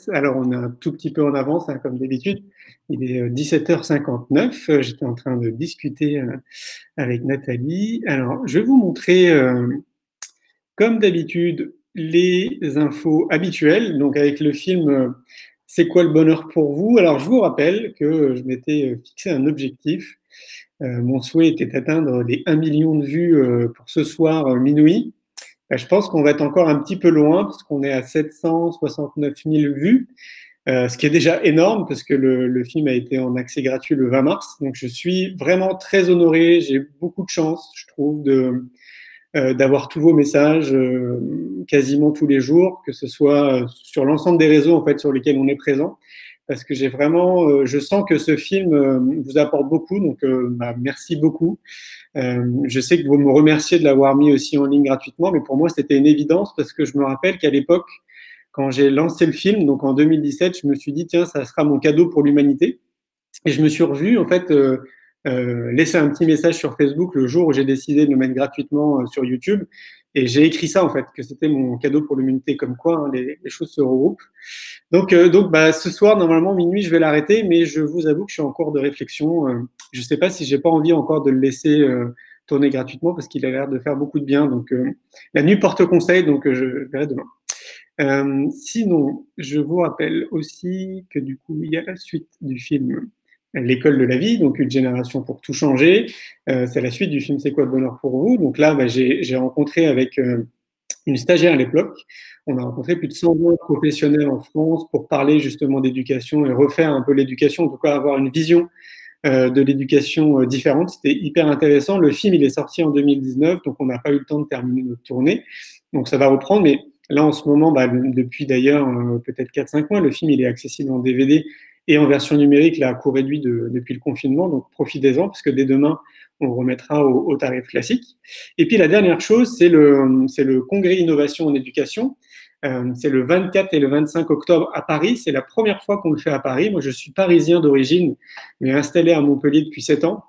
fait, alors on est un tout petit peu en avance, hein, comme d'habitude. Il est 17h59. J'étais en train de discuter avec Nathalie. Alors, je vais vous montrer, comme d'habitude, les infos habituelles. Donc, avec le film C'est quoi le bonheur pour vous? Alors, je vous rappelle que je m'étais fixé un objectif. Mon souhait était d'atteindre les 1 million de vues pour ce soir minuit. Je pense qu'on va être encore un petit peu loin parce qu'on est à 769 000 vues, ce qui est déjà énorme parce que le film a été en accès gratuit le 20 mars. Donc je suis vraiment très honoré, j'ai beaucoup de chance, je trouve, d'avoir tous vos messages quasiment tous les jours, que ce soit sur l'ensemble des réseaux en fait sur lesquels on est présent. Parce que j'ai vraiment, je sens que ce film vous apporte beaucoup, donc merci beaucoup. Je sais que vous me remerciez de l'avoir mis aussi en ligne gratuitement, mais pour moi c'était une évidence parce que je me rappelle qu'à l'époque, quand j'ai lancé le film, donc en 2017, je me suis dit tiens, ça sera mon cadeau pour l'humanité. Et je me suis revu en fait laisser un petit message sur Facebook le jour où j'ai décidé de le mettre gratuitement sur YouTube. Et j'ai écrit ça en fait, que c'était mon cadeau pour l'humanité, comme quoi hein, les choses se regroupent. Donc ce soir, normalement, minuit, je vais l'arrêter, mais je vous avoue que je suis en cours de réflexion. Je ne sais pas si j'ai pas envie encore de le laisser tourner gratuitement parce qu'il a l'air de faire beaucoup de bien. Donc, la nuit porte conseil, donc je verrai demain. Sinon, je vous rappelle aussi que du coup, il y a la suite du film L'école de la vie, donc une génération pour tout changer. C'est la suite du film C'est quoi le bonheur pour vous? Donc là, j'ai rencontré avec une stagiaire à l'époque. On a rencontré plus de 120 professionnels en France pour parler justement d'éducation et refaire un peu l'éducation, en tout cas avoir une vision de l'éducation différente. C'était hyper intéressant. Le film, il est sorti en 2019, donc on n'a pas eu le temps de terminer notre tournée. Donc ça va reprendre, mais là en ce moment, depuis d'ailleurs peut-être 4-5 mois, le film il est accessible en DVD et en version numérique là, à coût réduit depuis le confinement. Donc profitez-en, parce que dès demain, on remettra au tarif classique. Et puis la dernière chose, c'est le congrès Innovation en éducation. C'est le 24 et le 25 octobre à Paris. C'est la première fois qu'on le fait à Paris. Moi, je suis parisien d'origine, mais installé à Montpellier depuis 7 ans.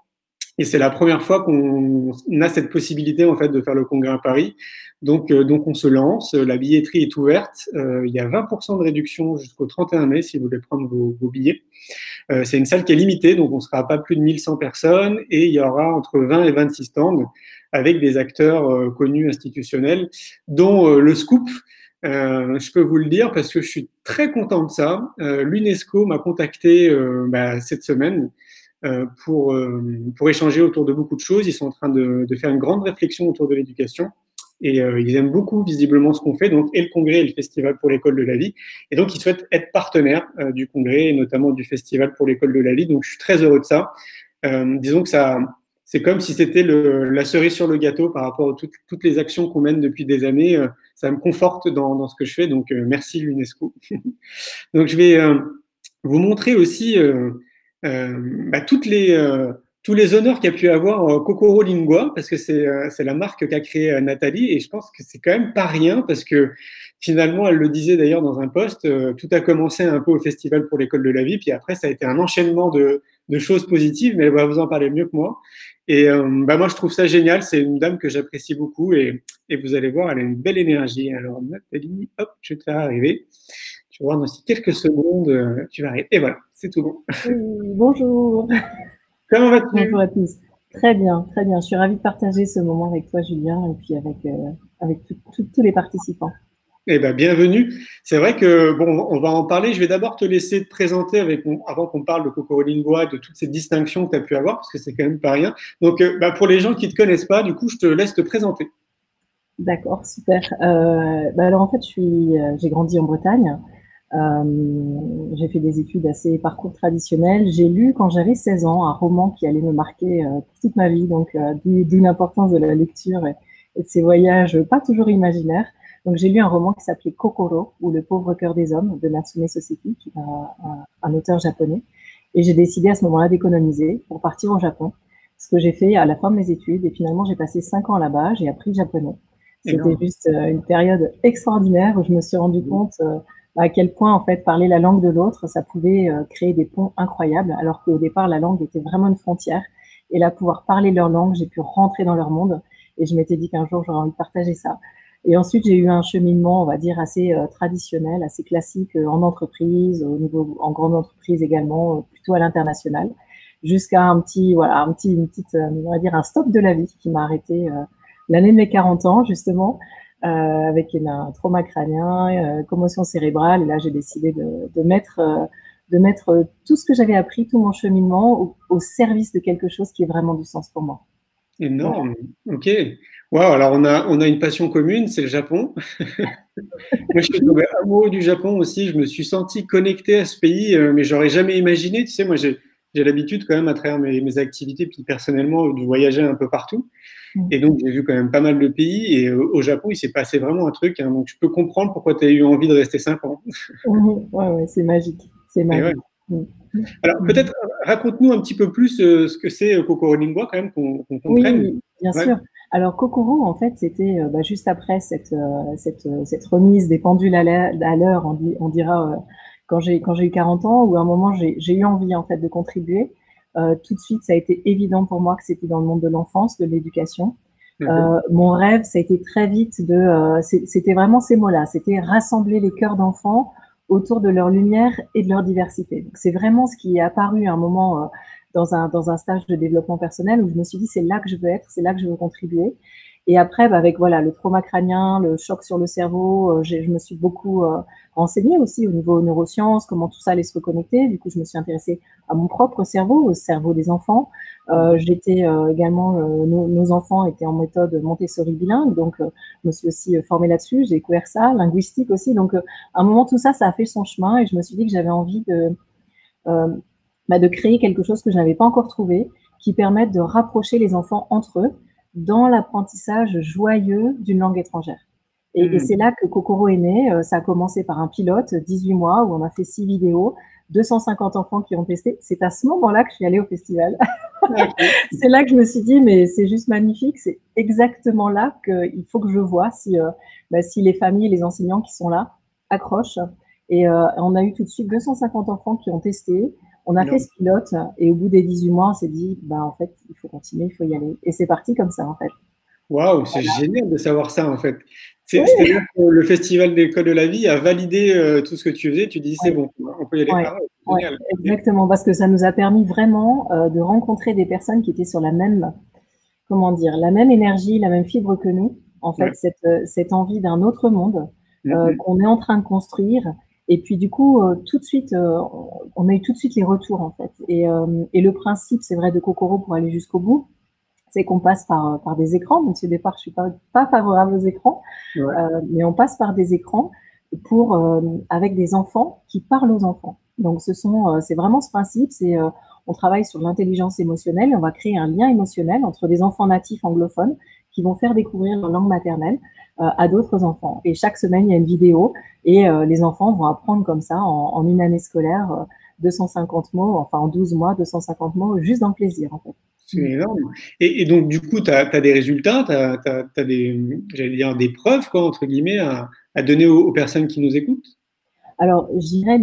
Et c'est la première fois qu'on a cette possibilité en fait de faire le congrès à Paris. Donc on se lance. La billetterie est ouverte. Il y a 20% de réduction jusqu'au 31 mai si vous voulez prendre vos billets. C'est une salle qui est limitée, donc on ne sera à pas plus de 1100 personnes et il y aura entre 20 et 26 stands avec des acteurs connus institutionnels, dont le Scoop. Je peux vous le dire parce que je suis très content de ça. L'UNESCO m'a contacté cette semaine pour échanger autour de beaucoup de choses. Ils sont en train de faire une grande réflexion autour de l'éducation. Et ils aiment beaucoup visiblement ce qu'on fait, donc et le congrès et le festival pour l'école de la vie. Et donc ils souhaitent être partenaires du congrès et notamment du festival pour l'école de la vie. Donc je suis très heureux de ça. Disons que c'est comme si c'était la cerise sur le gâteau par rapport à toutes les actions qu'on mène depuis des années. Ça me conforte dans ce que je fais. Donc merci l'UNESCO. Donc je vais vous montrer aussi tous les honneurs qu'a pu avoir Kokoro Lingua, parce que c'est la marque qu'a créée Nathalie, et je pense que c'est quand même pas rien, parce que finalement, elle le disait d'ailleurs dans un post, tout a commencé un peu au Festival pour l'école de la vie, puis après, ça a été un enchaînement de choses positives, mais elle va vous en parler mieux que moi. Et moi, je trouve ça génial, c'est une dame que j'apprécie beaucoup, et vous allez voir, elle a une belle énergie. Alors, Nathalie, hop, je vais te faire arriver. Tu vas voir, dans quelques secondes, tu vas arriver. Et voilà, c'est tout bon. Oui, bonjour. Comment vas-tu? Bonjour à tous. Très bien, très bien. Je suis ravie de partager ce moment avec toi, Julien, et puis avec tous les participants. Eh ben, bienvenue. C'est vrai que, bon, on va en parler. Je vais d'abord te laisser te présenter avant qu'on parle de Kokoro Lingua, de toutes ces distinctions que tu as pu avoir, parce que c'est quand même pas rien. Donc, pour les gens qui ne te connaissent pas, du coup, je te laisse te présenter. D'accord, super. Alors, en fait, j'ai grandi en Bretagne. J'ai fait des études assez parcours traditionnel. J'ai lu, quand j'avais 16 ans, un roman qui allait me marquer pour toute ma vie, donc d'où l'importance de la lecture et de ces voyages pas toujours imaginaires. Donc j'ai lu un roman qui s'appelait Kokoro, ou Le pauvre cœur des hommes, de Natsume Soseki, qui est un auteur japonais. Et j'ai décidé à ce moment-là d'économiser pour partir au Japon, ce que j'ai fait à la fin de mes études. Et finalement, j'ai passé 5 ans là-bas, j'ai appris le japonais. C'était juste une période extraordinaire où je me suis rendu compte à quel point, en fait, parler la langue de l'autre, ça pouvait créer des ponts incroyables, alors qu'au départ, la langue était vraiment une frontière. Et là, pouvoir parler leur langue, j'ai pu rentrer dans leur monde. Et je m'étais dit qu'un jour, j'aurais envie de partager ça. Et ensuite, j'ai eu un cheminement, on va dire, assez traditionnel, assez classique en entreprise, en grande entreprise également, plutôt à l'international, jusqu'à une petite, on va dire, un stop de la vie qui m'a arrêté l'année de mes 40 ans, justement, avec un trauma crânien, commotion cérébrale. Et là, j'ai décidé de mettre tout ce que j'avais appris, tout mon cheminement au service de quelque chose qui ait vraiment du sens pour moi. Énorme. Ok. Waouh. Alors on a une passion commune, c'est le Japon. Moi, je suis tombé amoureux du Japon aussi. Je me suis senti connecté à ce pays, mais j'aurais jamais imaginé. Tu sais, moi, j'ai l'habitude quand même à travers mes activités, puis personnellement, de voyager un peu partout. Et donc, j'ai vu quand même pas mal de pays. Et au Japon, il s'est passé vraiment un truc, hein. Donc, je peux comprendre pourquoi tu as eu envie de rester 5 ans. Ouais, c'est magique. C'est Et ouais. magique. Alors, peut-être raconte-nous un petit peu plus ce que c'est Kokoro Lingua, quand même, qu'on comprenne. Oui, bien Ouais. sûr. Alors, Kokoro, en fait, c'était juste après cette remise des pendules à l'heure, on dira, quand j'ai eu 40 ans, où à un moment, j'ai eu envie, en fait, de contribuer. Tout de suite, ça a été évident pour moi que c'était dans le monde de l'enfance, de l'éducation. Mon rêve, ça a été très vite c'était vraiment ces mots-là, c'était rassembler les cœurs d'enfants autour de leur lumière et de leur diversité. Donc, c'est vraiment ce qui est apparu à un moment dans un stage de développement personnel où je me suis dit, c'est là que je veux être, c'est là que je veux contribuer. Et après, avec le trauma crânien, le choc sur le cerveau, je me suis beaucoup renseignée aussi au niveau neurosciences, comment tout ça allait se reconnecter. Du coup, je me suis intéressée à mon propre cerveau, au cerveau des enfants. J'étais également, nos enfants étaient en méthode Montessori bilingue, donc je me suis aussi formée là-dessus. J'ai découvert ça, linguistique aussi. Donc, à un moment, tout ça, ça a fait son chemin et je me suis dit que j'avais envie de créer quelque chose que je n'avais pas encore trouvé, qui permette de rapprocher les enfants entre eux dans l'apprentissage joyeux d'une langue étrangère. Et c'est là que Kokoro est né. Ça a commencé par un pilote, 18 mois, où on a fait 6 vidéos, 250 enfants qui ont testé. C'est à ce moment-là que je suis allée au festival. C'est là que je me suis dit, mais c'est juste magnifique. C'est exactement là qu'il faut que je vois si les familles et les enseignants qui sont là accrochent. Et on a eu tout de suite 250 enfants qui ont testé. On a fait ce pilote et au bout des 18 mois, on s'est dit, en fait, il faut continuer, il faut y aller. Et c'est parti comme ça, en fait. Waouh, c'est génial de savoir ça, en fait. C'est-à-dire que le Festival d'école de la vie a validé tout ce que tu faisais. Tu dis, c'est bon, on peut y aller. Génial. Exactement, parce que ça nous a permis vraiment de rencontrer des personnes qui étaient sur la même énergie, la même fibre que nous. En fait, cette envie d'un autre monde qu'on est en train de construire. Et puis du coup, tout de suite, on a eu tout de suite les retours en fait. Et le principe, c'est vrai, de Kokoro pour aller jusqu'au bout, c'est qu'on passe par des écrans. Donc au départ, je suis pas favorable aux écrans, mais on passe par des écrans avec des enfants qui parlent aux enfants. Donc c'est vraiment ce principe. On travaille sur l'intelligence émotionnelle et on va créer un lien émotionnel entre des enfants natifs anglophones qui vont faire découvrir leur langue maternelle à d'autres enfants. Et chaque semaine, il y a une vidéo et les enfants vont apprendre comme ça en une année scolaire 250 mots, enfin en 12 mois, 250 mots, juste dans le plaisir en fait. C'est énorme. Et donc, du coup, tu as des résultats, tu as des preuves, quoi, entre guillemets, à donner aux personnes qui nous écoutent? Alors, je dirais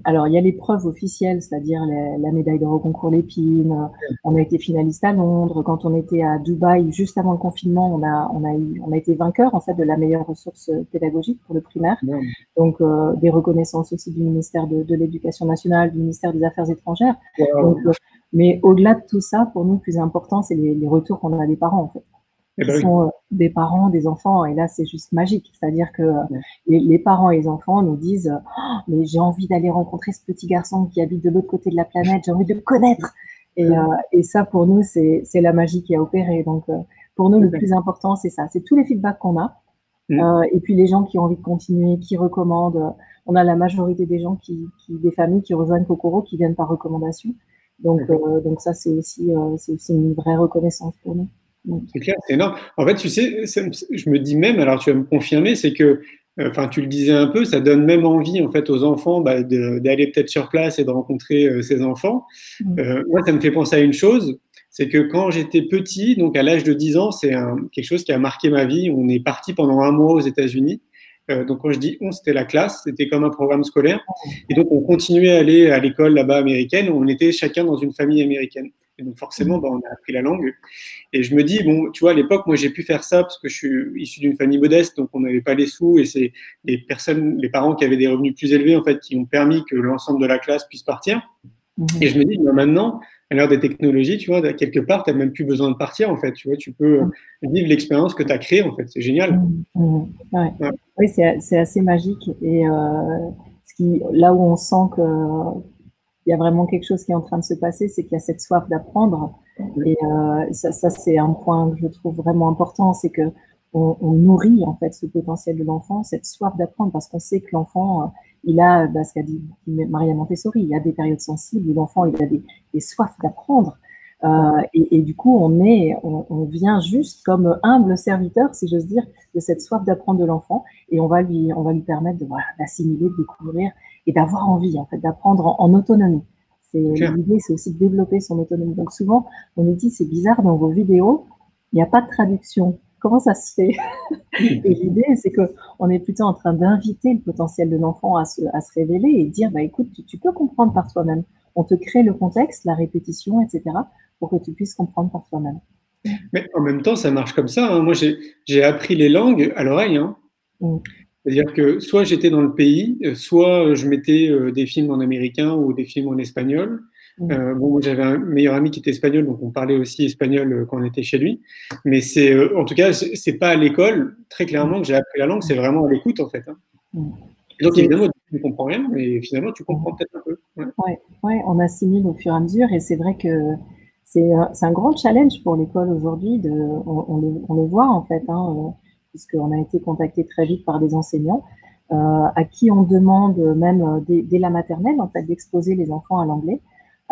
alors, il y a les preuves officielles, c'est-à-dire la médaille d'or au concours Lépine. On a été finaliste à Londres. Quand on était à Dubaï, juste avant le confinement, on a été vainqueur, en fait, de la meilleure ressource pédagogique pour le primaire. Donc, des reconnaissances aussi du ministère de l'Éducation nationale, du ministère des Affaires étrangères. Donc, mais au-delà de tout ça, pour nous, le plus important, c'est les retours qu'on a des parents, en fait. Qui sont des parents, des enfants, et là c'est juste magique. C'est-à-dire que les parents et les enfants nous disent mais j'ai envie d'aller rencontrer ce petit garçon qui habite de l'autre côté de la planète, j'ai envie de le connaître. Et ça pour nous c'est la magie qui a opéré. Donc pour nous le plus important c'est ça, c'est tous les feedbacks qu'on a et puis les gens qui ont envie de continuer, qui recommandent. On a la majorité des gens des familles qui rejoignent Kokoro qui viennent par recommandation. Donc ça c'est aussi une vraie reconnaissance pour nous. C'est clair, c'est énorme. En fait, tu sais, je me dis même, alors tu vas me confirmer, c'est que, enfin, tu le disais un peu, ça donne même envie en fait aux enfants d'aller peut-être sur place et de rencontrer ces enfants. Moi, ça me fait penser à une chose, c'est que quand j'étais petit, donc à l'âge de 10 ans, c'est quelque chose qui a marqué ma vie. On est parti pendant un mois aux États-Unis. Donc quand je dis on, c'était la classe, c'était comme un programme scolaire. Et donc on continuait à aller à l'école là-bas américaine. On était chacun dans une famille américaine. Et donc forcément, on a appris la langue. Et je me dis, bon, tu vois, à l'époque, moi, j'ai pu faire ça parce que je suis issu d'une famille modeste, donc on n'avait pas les sous, et c'est les parents qui avaient des revenus plus élevés, en fait, qui ont permis que l'ensemble de la classe puisse partir. Et je me dis, maintenant, à l'heure des technologies, tu vois, quelque part, tu n'as même plus besoin de partir, en fait. Tu vois, tu peux vivre l'expérience que tu as créée, en fait. C'est génial. Ouais. Ouais. Oui, c'est assez magique. Et là où on sent qu'il y a vraiment quelque chose qui est en train de se passer, c'est qu'il y a cette soif d'apprendre. Et ça c'est un point que je trouve vraiment important, c'est que on nourrit en fait ce potentiel de l'enfant, cette soif d'apprendre, parce qu'on sait que l'enfant, il a, ce qu'a dit Maria Montessori, il y a des périodes sensibles où l'enfant il a des soifs d'apprendre. Et du coup, on vient juste comme humble serviteur, si j'ose dire, de cette soif d'apprendre de l'enfant, et on va lui permettre d'assimiler, de découvrir et d'avoir envie en fait d'apprendre en autonomie. L'idée, c'est aussi de développer son autonomie. Donc souvent, on nous dit c'est bizarre dans vos vidéos, il n'y a pas de traduction. Comment ça se fait? Et l'idée, c'est que on est plutôt en train d'inviter le potentiel de l'enfant à se révéler et dire écoute, tu peux comprendre par toi-même. On te crée le contexte, la répétition, etc., pour que tu puisses comprendre par toi-même. Mais en même temps, ça marche comme ça. Moi, j'ai appris les langues à l'oreille. C'est-à-dire que soit j'étais dans le pays, soit je mettais des films en américain ou des films en espagnol. Moi, j'avais un meilleur ami qui était espagnol, donc on parlait aussi espagnol quand on était chez lui. Mais en tout cas, c'est pas à l'école, très clairement, que j'ai appris la langue, c'est vraiment à l'écoute, en fait. Donc, évidemment, tu ne comprends rien, mais finalement, tu comprends peut-être un peu. Ouais, on assimile au fur et à mesure, et c'est vrai que c'est un grand challenge pour l'école aujourd'hui. On le voit, en fait, puisqu'on a été contacté très vite par des enseignants à qui on demande même dès la maternelle, en fait, d'exposer les enfants à l'anglais,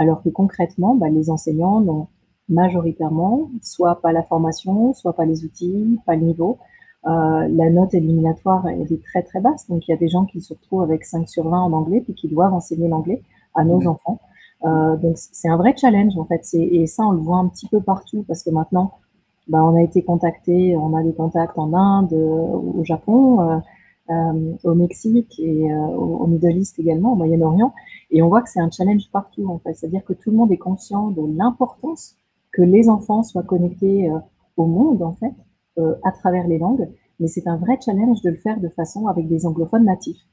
alors que concrètement, les enseignants n'ont majoritairement soit pas la formation, soit pas les outils, pas le niveau. La note éliminatoire elle est très très basse, donc il y a des gens qui se retrouvent avec 5 sur 20 en anglais puis qui doivent enseigner l'anglais à nos enfants. Donc c'est un vrai challenge en fait, et ça on le voit un petit peu partout parce que maintenant on a été contacté, on a des contacts en Inde, au Japon, au Mexique et au Middle East également, au Moyen-Orient, et on voit que c'est un challenge partout en fait, c'est-à-dire que tout le monde est conscient de l'importance que les enfants soient connectés au monde en fait, à travers les langues, mais c'est un vrai challenge de le faire de façon avec des anglophones natifs.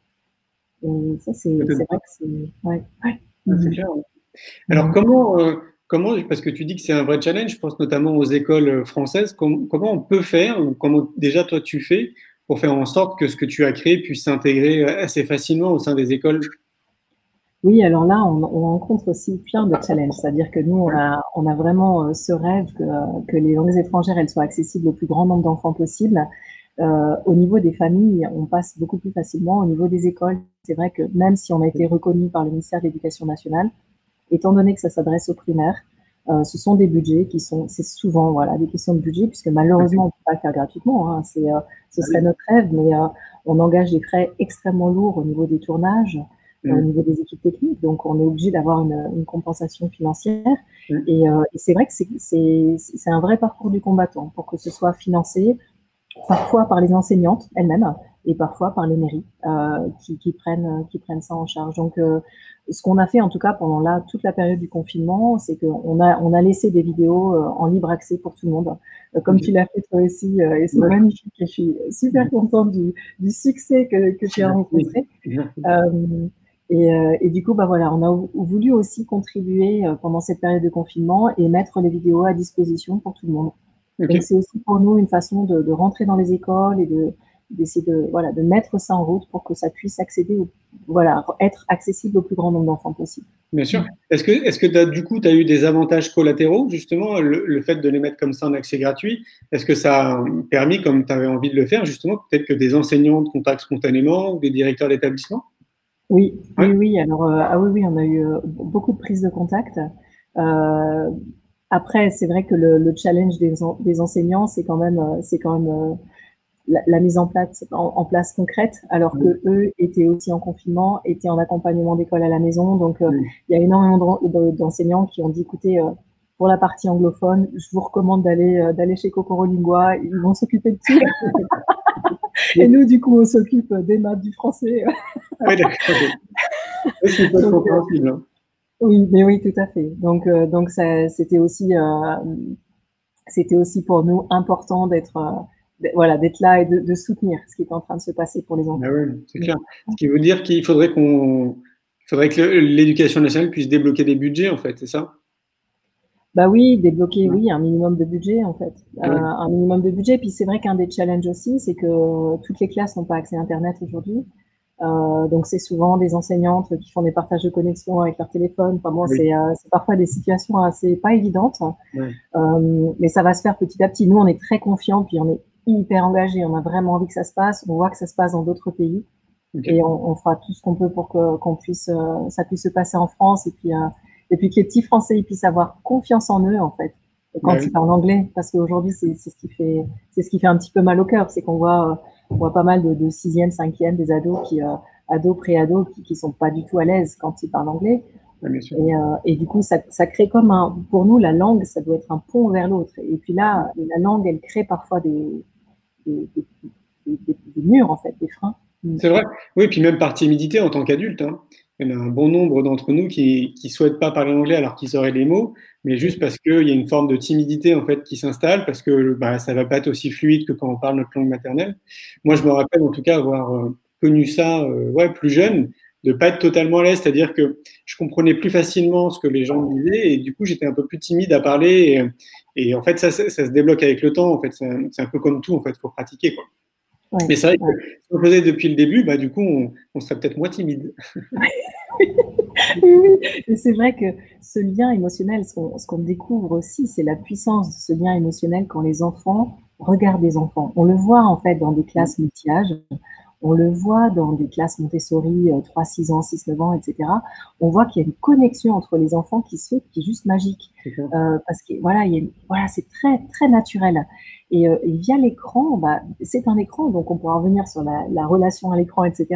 Et ça, c'est vrai que c'est... Ouais. C'est clair. Alors, comment, parce que tu dis que c'est un vrai challenge, je pense notamment aux écoles françaises, comment on peut faire, ou comment déjà toi tu fais, pour faire en sorte que ce que tu as créé puisse s'intégrer assez facilement au sein des écoles? Oui, alors là, on rencontre aussi plein de challenges. C'est-à-dire que nous, on a vraiment ce rêve que les langues étrangères, elles soient accessibles au plus grand nombre d'enfants possible. Au niveau des familles, on passe beaucoup plus facilement. Au niveau des écoles, c'est vrai que même si on a été reconnu par le ministère de l'Éducation nationale, étant donné que ça s'adresse aux primaires, ce sont des budgets c'est souvent des questions de budget, puisque malheureusement, on ne peut pas le faire gratuitement. Ce serait notre rêve, mais on engage des frais extrêmement lourds au niveau des tournages, au niveau des équipes techniques, donc on est obligé d'avoir une compensation financière. Et c'est vrai que c'est un vrai parcours du combattant pour que ce soit financé parfois par les enseignantes elles-mêmes et parfois par les mairies qui prennent ça en charge. Donc, ce qu'on a fait en tout cas pendant toute la période du confinement, c'est qu'on a laissé des vidéos en libre accès pour tout le monde, comme tu l'as fait toi aussi, et c'est magnifique. Et je suis super contente du succès que tu as rencontré. Et du coup, on a voulu aussi contribuer pendant cette période de confinement et mettre les vidéos à disposition pour tout le monde. Donc, c'est aussi pour nous une façon de rentrer dans les écoles et d'essayer de mettre ça en route pour que ça puisse être accessible au plus grand nombre d'enfants possible. Bien sûr. Est-ce que du coup, tu as eu des avantages collatéraux, justement, le fait de les mettre comme ça en accès gratuit? Est-ce que ça a permis, comme tu avais envie de le faire, justement, peut-être que des enseignants te contactent spontanément ou des directeurs d'établissement? Oui. Alors, on a eu beaucoup de prises de contact. Après, c'est vrai que le challenge des enseignants, c'est quand même la mise en place concrète, alors que eux étaient aussi en confinement, étaient en accompagnement d'école à la maison. Donc, il y a énormément d'enseignants qui ont dit, écoutez, pour la partie anglophone, je vous recommande d'aller chez Kokoro Lingua, ils vont s'occuper de tout. Et nous, du coup, on s'occupe des maths, du français. Oui, d'accord. C'est pas compréhensible. Oui, mais oui, tout à fait. Donc c'était aussi pour nous important voilà, d'être là et de soutenir ce qui est en train de se passer pour les Ah enfants. ouais, c'est clair. Ce qui veut dire qu'il faudrait que l'éducation nationale puisse débloquer des budgets, en fait, c'est ça? Bah oui, débloquer, Ouais. oui, un minimum de budget en fait. Ouais. Un minimum de budget. Puis c'est vrai qu'un des challenges aussi, c'est que toutes les classes n'ont pas accès à Internet aujourd'hui. Donc c'est souvent des enseignantes qui font des partages de connexion avec leur téléphone. Enfin bon, Oui. c'est parfois des situations assez pas évidentes, Ouais. mais ça va se faire petit à petit. Nous, on est très confiants, puis on est hyper engagés. On a vraiment envie que ça se passe. On voit que ça se passe dans d'autres pays, et Ok. on fera tout ce qu'on peut pour que qu'on puisse ça puisse se passer en France, et puis que les petits Français ils puissent avoir confiance en eux en fait Bah quand ils oui. parlent anglais, parce qu'aujourd'hui c'est ce qui fait un petit peu mal au cœur, c'est qu'on on voit pas mal de sixième, cinquième, des ados ados, pré-ados qui sont pas du tout à l'aise quand ils parlent anglais. Ouais, bien sûr. Et du coup, ça crée comme pour nous, la langue, ça doit être un pont vers l'autre. Et puis là, la langue, elle crée parfois des, des, des murs, en fait, des freins. C'est vrai. Oui, puis même par timidité en tant qu'adulte, hein. Il y en a un bon nombre d'entre nous qui souhaitent pas parler anglais alors qu'ils auraient les mots, mais juste parce qu'il y a une forme de timidité en fait qui s'installe, parce que bah, ça va pas être aussi fluide que quand on parle notre langue maternelle. Moi, je me rappelle en tout cas avoir connu ça ouais, plus jeune, de pas être totalement à l'aise, c'est-à-dire que je comprenais plus facilement ce que les gens me disaient et du coup j'étais un peu plus timide à parler et en fait ça se débloque avec le temps. En fait, c'est un peu comme tout en fait, faut pratiquer quoi. Ouais, Mais c'est vrai que ouais. si on le faisait depuis le début, bah, du coup, on serait peut-être moins timide. Oui, oui. Et c'est vrai que ce lien émotionnel, ce qu'on découvre aussi, c'est la puissance de ce lien émotionnel quand les enfants regardent des enfants. On le voit en fait dans des classes multi-âges, on le voit dans des classes Montessori, 3, 6 ans, 6, 9 ans, etc. On voit qu'il y a une connexion entre les enfants qui se fait, qui est juste magique. Parce que voilà, voilà, c'est très, très naturel. Et via l'écran, bah, c'est un écran, donc on pourra revenir sur la relation à l'écran, etc.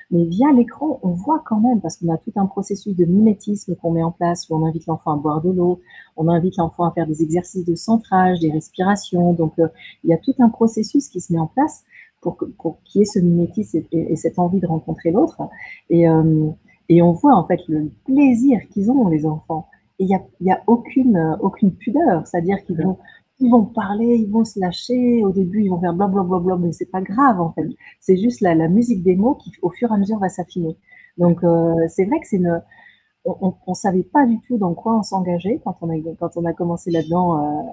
Mais via l'écran, on voit quand même, parce qu'on a tout un processus de mimétisme qu'on met en place, où on invite l'enfant à boire de l'eau, on invite l'enfant à faire des exercices de centrage, des respirations. Donc, il y a tout un processus qui se met en place pour qu'il y ait ce mimétisme et cette envie de rencontrer l'autre. Et, euh, et on voit en fait le plaisir qu'ils ont, les enfants. Et il y a aucune pudeur, c'est-à-dire ils vont parler, ils vont se lâcher. Au début, ils vont faire blablabla, mais c'est pas grave en fait. C'est juste la musique des mots qui, au fur et à mesure, va s'affiner. Donc, c'est vrai que on savait pas du tout dans quoi on s'engageait quand on a commencé là-dedans.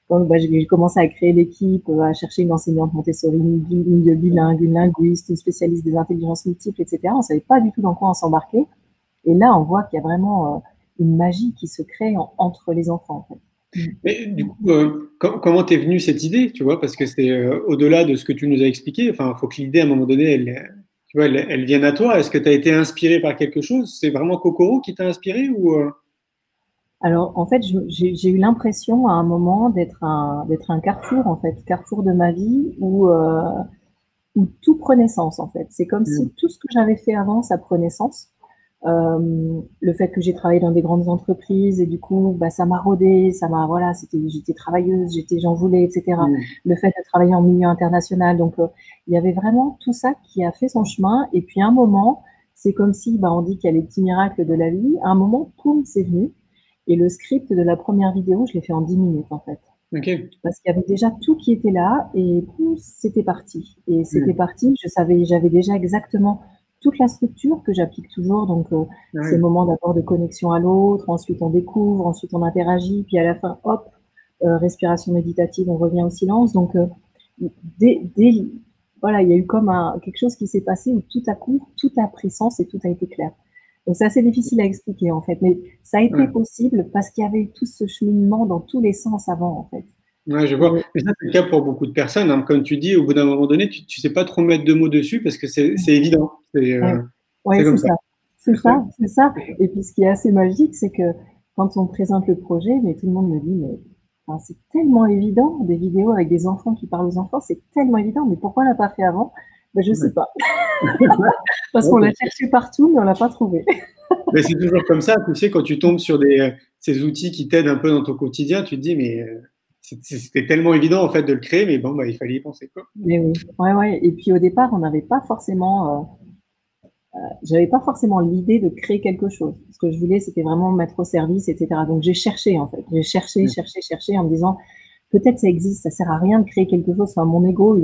Quand bah, j'ai commencé à créer l'équipe, à chercher une enseignante Montessori, une bilingue, une linguiste, une spécialiste des intelligences multiples, etc. On savait pas du tout dans quoi on s'embarquait. Et là, on voit qu'il y a vraiment une magie qui se crée entre les enfants, en fait. Mais du coup, comment t'es venue cette idée, tu vois, parce que c'est au-delà de ce que tu nous as expliqué. Enfin, il faut que l'idée, à un moment donné, tu vois, elle vienne à toi. Est-ce que tu as été inspiré par quelque chose? C'est vraiment Kokoro qui t'a inspiré ou Alors, en fait, j'ai eu l'impression à un moment d'être un carrefour, en fait, carrefour de ma vie où tout prenait sens, en fait. C'est comme si tout ce que j'avais fait avant, ça prenait sens. Le fait que j'ai travaillé dans des grandes entreprises et du coup, bah, ça m'a rodé, voilà, j'étais travailleuse, j'en voulais, etc. Le fait de travailler en milieu international, donc il y avait vraiment tout ça qui a fait son chemin. Et puis à un moment, c'est comme si, bah, on dit qu'il y a les petits miracles de la vie. À un moment, poum, c'est venu. Et le script de la première vidéo, je l'ai fait en 10 minutes en fait. Ok. Parce qu'il y avait déjà tout qui était là et pouf, c'était parti. Et c'était parti, j'avais déjà exactement toute la structure que j'applique toujours. Donc, ces Ouais. moments d'abord de connexion à l'autre, ensuite on découvre, ensuite on interagit, puis à la fin, hop, respiration méditative, on revient au silence. Donc, dès, voilà, il y a eu comme quelque chose qui s'est passé où tout à coup, tout a pris sens et tout a été clair. Donc, c'est assez difficile à expliquer en fait, mais ça a été Ouais. possible parce qu'il y avait eu tout ce cheminement dans tous les sens avant en fait. Ouais, je vois. Et, Mais ça, c'est le cas pour beaucoup de personnes, hein. Comme tu dis, au bout d'un moment donné, tu sais pas trop mettre de mots dessus parce que c'est évident. ouais, C'est ouais, comme ça. c'est ça, c'est ça. Et puis, ce qui est assez magique, c'est que quand on présente le projet, mais tout le monde me dit, mais enfin, c'est tellement évident, des vidéos avec des enfants qui parlent aux enfants, c'est tellement évident, mais pourquoi on l'a pas fait avant? Ben, je sais Ouais. pas. Parce qu'on l'a cherché partout, mais on l'a pas trouvé. Mais c'est toujours comme ça, tu sais, quand tu tombes sur ces outils qui t'aident un peu dans ton quotidien, tu te dis, mais c'était tellement évident en fait de le créer, mais bon, bah, il fallait y penser, quoi. Mais oui, ouais, ouais. Et puis au départ, on n'avait pas forcément j'avais pas forcément l'idée de créer quelque chose. Ce que je voulais, c'était vraiment mettre au service, etc. Donc j'ai cherché en fait, j'ai cherché, cherché, cherché en me disant peut-être ça existe, ça sert à rien de créer quelque chose. Enfin, mon ego, il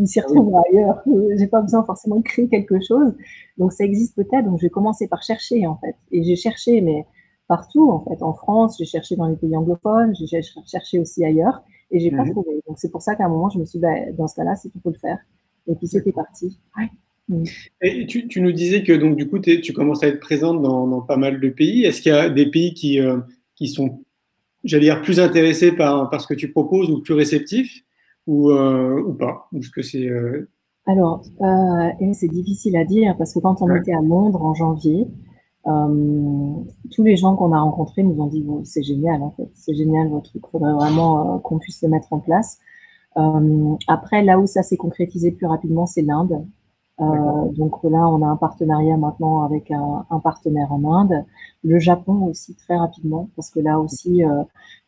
s'y Ah oui. retrouvera ailleurs. J'ai pas besoin forcément de créer quelque chose. Donc ça existe peut-être. Donc je vais commencer par chercher en fait. Et j'ai cherché, mais partout en fait, en France, j'ai cherché dans les pays anglophones, j'ai cherché aussi ailleurs et j'ai pas Mhm. trouvé. Donc c'est pour ça qu'à un moment, je me suis dit, bah, dans ce cas-là, c'est qu'il faut le faire. Et puis c'était D'accord. parti. Ouais. Mm. Et tu nous disais que donc du coup tu commences à être présente dans pas mal de pays. Est-ce qu'il y a des pays qui sont, j'allais dire, plus intéressés par ce que tu proposes ou plus réceptifs ou pas? Ou est-ce que c'est Alors, et c'est difficile à dire parce que quand on ouais, était à Londres en janvier, tous les gens qu'on a rencontrés nous ont dit bon, c'est génial en fait, c'est génial votre truc, il faudrait vraiment qu'on puisse le mettre en place. Après, là où ça s'est concrétisé plus rapidement, c'est l'Inde. d'accord. Donc là, on a un partenariat maintenant avec un partenaire en Inde. Le Japon aussi très rapidement, parce que là aussi,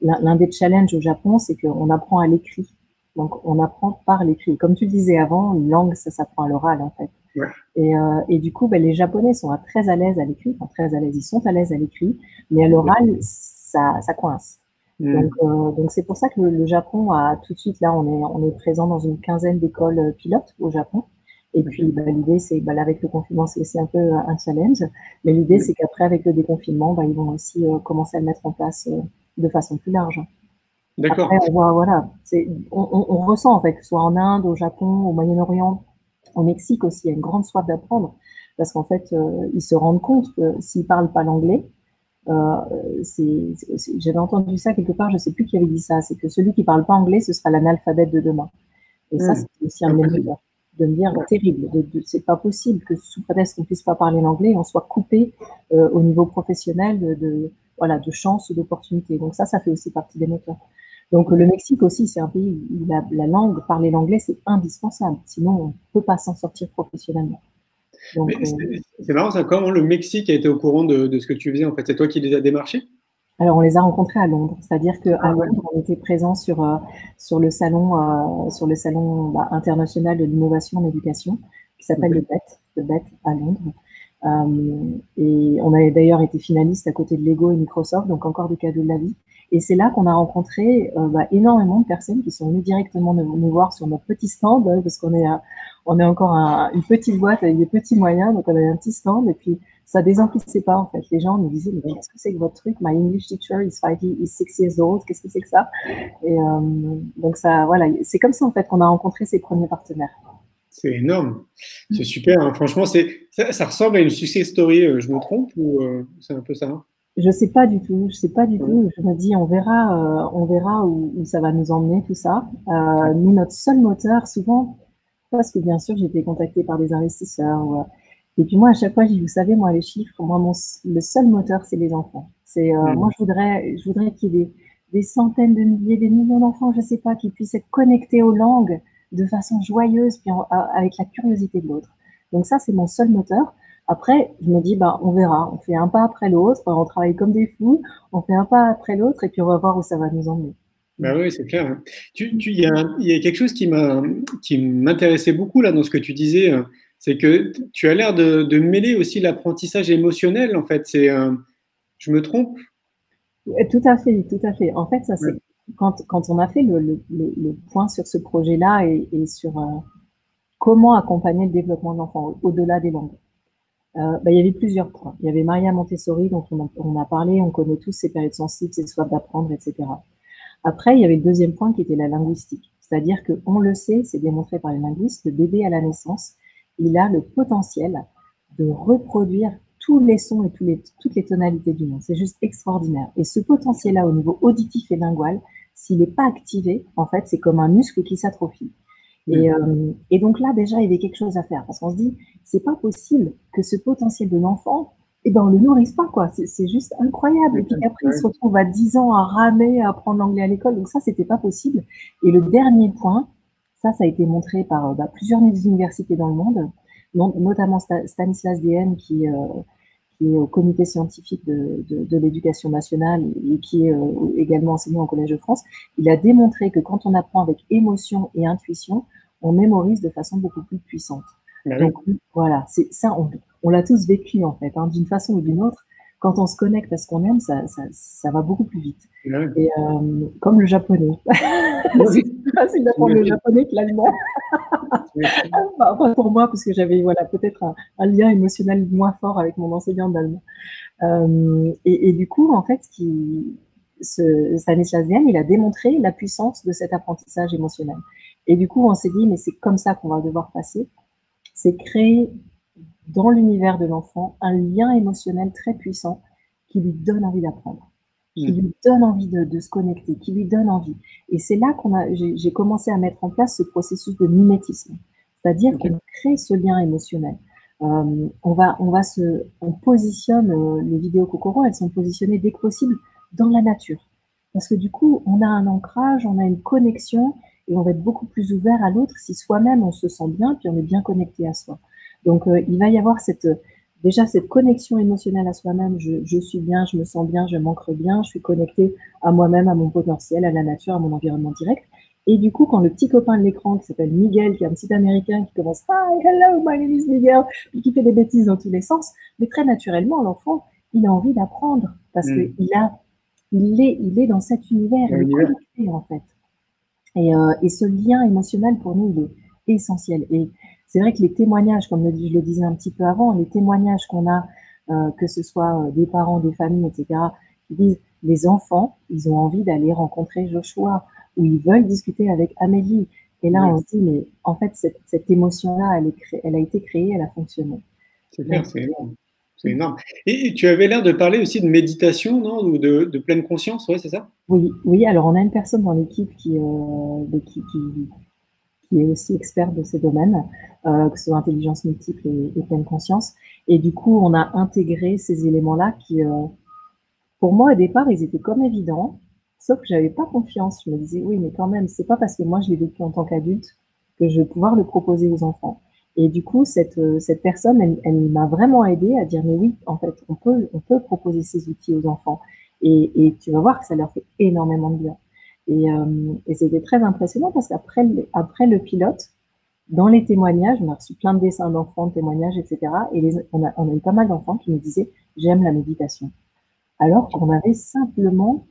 l'un des challenges au Japon, c'est qu'on apprend à l'écrit. Donc on apprend par l'écrit. Comme tu disais avant, une langue, ça s'apprend à l'oral en fait. Ouais. Et du coup, ben, les Japonais sont très à l'aise à l'écrit, enfin très à l'aise, ils sont à l'aise à l'écrit, mais à l'oral, ça coince. Hmm. Donc c'est pour ça que le Japon a tout de suite, là, on est présent dans une quinzaine d'écoles pilotes au Japon. Et puis, Ok. bah, l'idée, c'est, bah, là, avec le confinement, c'est aussi un peu un challenge. Mais l'idée, Hmm. c'est qu'après, avec le déconfinement, bah, ils vont aussi commencer à le mettre en place de façon plus large. Après, D'accord. on voit, voilà, on ressent, en fait, que ce soit en Inde, au Japon, au Moyen-Orient, au Mexique aussi, il y a une grande soif d'apprendre. Parce qu'en fait, ils se rendent compte que s'ils parlent pas l'anglais, euh, j'avais entendu ça quelque part, je sais plus qui avait dit ça, c'est que celui qui parle pas anglais, ce sera l'analphabète de demain. Et ça, Hmm. c'est aussi un de mes Impossible. moteurs. De me dire, Ouais. terrible, c'est pas possible que sous prétexte qu'on puisse pas parler l'anglais, on soit coupé au niveau professionnel voilà, de chances ou d'opportunités. Donc ça fait aussi partie des moteurs. Donc le Mexique aussi, c'est un pays où la langue, parler l'anglais, c'est indispensable. Sinon, on peut pas s'en sortir professionnellement. Donc, Mais c'est marrant, ça, comment le Mexique a été au courant de ce que tu faisais en fait? C'est toi qui les as démarchés? alors on les a rencontrés à Londres, c'est-à-dire qu'à Ah ouais. Londres, on était présent sur le salon bah, international de l'innovation en éducation, qui s'appelle Ok. le BET à Londres. Et on avait d'ailleurs été finaliste à côté de Lego et Microsoft, donc encore des cadeaux de la vie. Et c'est là qu'on a rencontré bah, énormément de personnes qui sont venues directement nous voir sur notre petit stand, parce on est encore une petite boîte avec des petits moyens, donc on avait un petit stand, et puis ça désemplissait pas en fait. Les gens nous disaient mais qu'est-ce que c'est que votre truc? My English teacher is 6 years old. Qu'est-ce que c'est que ça? Et donc ça, voilà, c'est comme ça en fait qu'on a rencontré ces premiers partenaires. C'est énorme. C'est super, hein. Franchement, ça ressemble à une success story. Je me trompe ou c'est un peu ça? Hein. Je sais pas du tout, je sais pas du Ouais. tout. Je me dis, on verra où ça va nous emmener tout ça. Nous, notre seul moteur, souvent, parce que bien sûr, j'ai été contactée par des investisseurs. Et puis moi, à chaque fois, je dis, vous savez, moi, les chiffres, moi, le seul moteur, c'est les enfants. Moi, Hmm. je voudrais qu'il y ait des centaines de milliers, des millions d'enfants, je sais pas, qui puissent être connectés aux langues de façon joyeuse, puis avec la curiosité de l'autre. Donc ça, c'est mon seul moteur. Après, je me dis, bah, on verra. On fait un pas après l'autre, on travaille comme des fous, on fait un pas après l'autre, et puis on va voir où ça va nous emmener. Bah oui, c'est clair. Hein. Il y a quelque chose qui m'intéressait beaucoup là dans ce que tu disais, c'est que tu as l'air de mêler aussi l'apprentissage émotionnel. En fait, je me trompe? Tout à fait, tout à fait. En fait, ça Ouais. c'est quand on a fait le point sur ce projet-là et sur comment accompagner le développement de l'enfant au-delà des langues. Bah, il y avait plusieurs points. Il y avait Maria Montessori, dont on a parlé, on connaît tous ses périodes sensibles, ses soifs d'apprendre, etc. Après, il y avait le deuxième point qui était la linguistique. C'est-à-dire qu'on le sait, c'est démontré par les linguistes, le bébé à la naissance, il a le potentiel de reproduire tous les sons et toutes les tonalités du monde. C'est juste extraordinaire. Et ce potentiel-là, au niveau auditif et lingual, s'il n'est pas activé, en fait, c'est comme un muscle qui s'atrophie. Hmm. Et donc là, déjà, il y avait quelque chose à faire. Parce qu'on se dit, c'est pas possible que ce potentiel de l'enfant, eh ben, on le nourrisse pas, quoi. C'est juste incroyable. Et puis qu'après, il se Ouais. retrouve à 10 ans à ramer, à apprendre l'anglais à l'école. Donc ça, c'était pas possible. Et le dernier point, ça a été montré par plusieurs universités dans le monde, notamment Stanislas Dehaene, qui est au comité scientifique de l'éducation nationale et qui est également enseignant au Collège de France. Il a démontré que quand on apprend avec émotion et intuition, on mémorise de façon beaucoup plus puissante. Bah Donc, oui. voilà, c'est ça, on l'a tous vécu, en fait, hein, d'une façon ou d'une autre. Quand on se connecte à ce qu'on aime, ça va beaucoup plus vite. Bah oui. Et comme le japonais. Oui, C'est plus facile d'apprendre le j'imagine. japonais que l'allemand. Enfin, pour moi, parce que j'avais voilà, peut-être un lien émotionnel moins fort avec mon enseignant d'allemand. Et du coup, en fait, Stanislas Dehaene, il a démontré la puissance de cet apprentissage émotionnel. Et du coup, on s'est dit, mais c'est comme ça qu'on va devoir passer. C'est créer dans l'univers de l'enfant un lien émotionnel très puissant qui lui donne envie d'apprendre, qui lui donne envie de se connecter, qui lui donne envie. Et c'est là j'ai commencé à mettre en place ce processus de mimétisme, c'est-à-dire Ok. qu'on crée ce lien émotionnel. On positionne les vidéos Kokoro, elles sont positionnées dès que possible dans la nature, parce que du coup, on a un ancrage, on a une connexion, et on va être beaucoup plus ouvert à l'autre si soi-même on se sent bien, puis on est bien connecté à soi. Donc, il va y avoir déjà cette connexion émotionnelle à soi-même. Je suis bien, je me sens bien, je m'ancre bien, je suis connectée à moi-même, à mon potentiel, à la nature, à mon environnement direct. Et du coup, quand le petit copain de l'écran qui s'appelle Miguel, qui est un petit Américain qui commence Hi, hello, my name is Miguel, puis qui fait des bêtises dans tous les sens, mais très naturellement, l'enfant, il a envie d'apprendre parce que il est dans cet univers, il est L'univers. connecté en fait. Et ce lien émotionnel pour nous, il est essentiel. Et c'est vrai que les témoignages, comme je le disais un petit peu avant, les témoignages qu'on a, que ce soit des parents, des familles, etc., qui disent les enfants, ils ont envie d'aller rencontrer Joshua ou ils veulent discuter avec Amélie. Et là, Ouais. on se dit, mais en fait, cette émotion-là, elle a été créée, elle a fonctionné. C'est clair, Donc, c'est énorme. C'est énorme. Et tu avais l'air de parler aussi de méditation, non? Ou de pleine conscience, ouais, c'est ça? oui, oui. Alors, on a une personne dans l'équipe qui est aussi expert de ces domaines, que ce soit intelligence multiple et pleine conscience. Et du coup, on a intégré ces éléments-là qui, pour moi, au départ, ils étaient comme évidents, sauf que j'avais pas confiance. Je me disais, oui, mais quand même, c'est pas parce que moi, je l'ai vécu en tant qu'adulte que je vais pouvoir le proposer aux enfants. Et du coup, cette personne, elle m'a vraiment aidée à dire, mais oui, en fait, on peut proposer ces outils aux enfants. Et tu vas voir que ça leur fait énormément de bien. Et c'était très impressionnant parce après le pilote, dans les témoignages, on a reçu plein de dessins d'enfants, de témoignages, etc. Et on a eu pas mal d'enfants qui nous disaient, j'aime la méditation. Alors qu'on avait simplement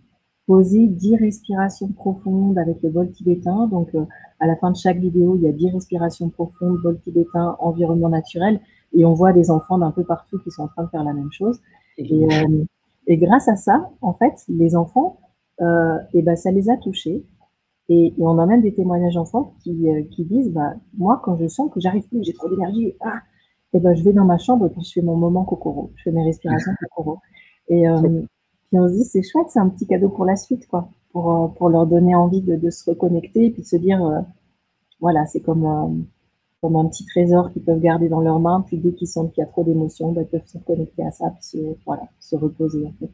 posé 10 respirations profondes avec le bol tibétain. Donc, à la fin de chaque vidéo, il y a 10 respirations profondes, bol tibétain, environnement naturel. Et on voit des enfants d'un peu partout qui sont en train de faire la même chose. Et, et grâce à ça, en fait, les enfants, et ben, ça les a touchés. Et on a même des témoignages d'enfants qui disent, bah, moi, quand je sens que j'arrive plus, que j'ai trop d'énergie, et ben, je vais dans ma chambre et puis je fais mon moment Kokoro. Je fais mes respirations Kokoro. Et puis on se dit, c'est chouette, c'est un petit cadeau pour la suite, quoi, pour leur donner envie de se reconnecter et puis de se dire, voilà, c'est comme un petit trésor qu'ils peuvent garder dans leurs mains. Puis dès qu'ils sentent qu'il y a trop d'émotions, bah, ils peuvent se reconnecter à ça, puis voilà, se reposer, en fait.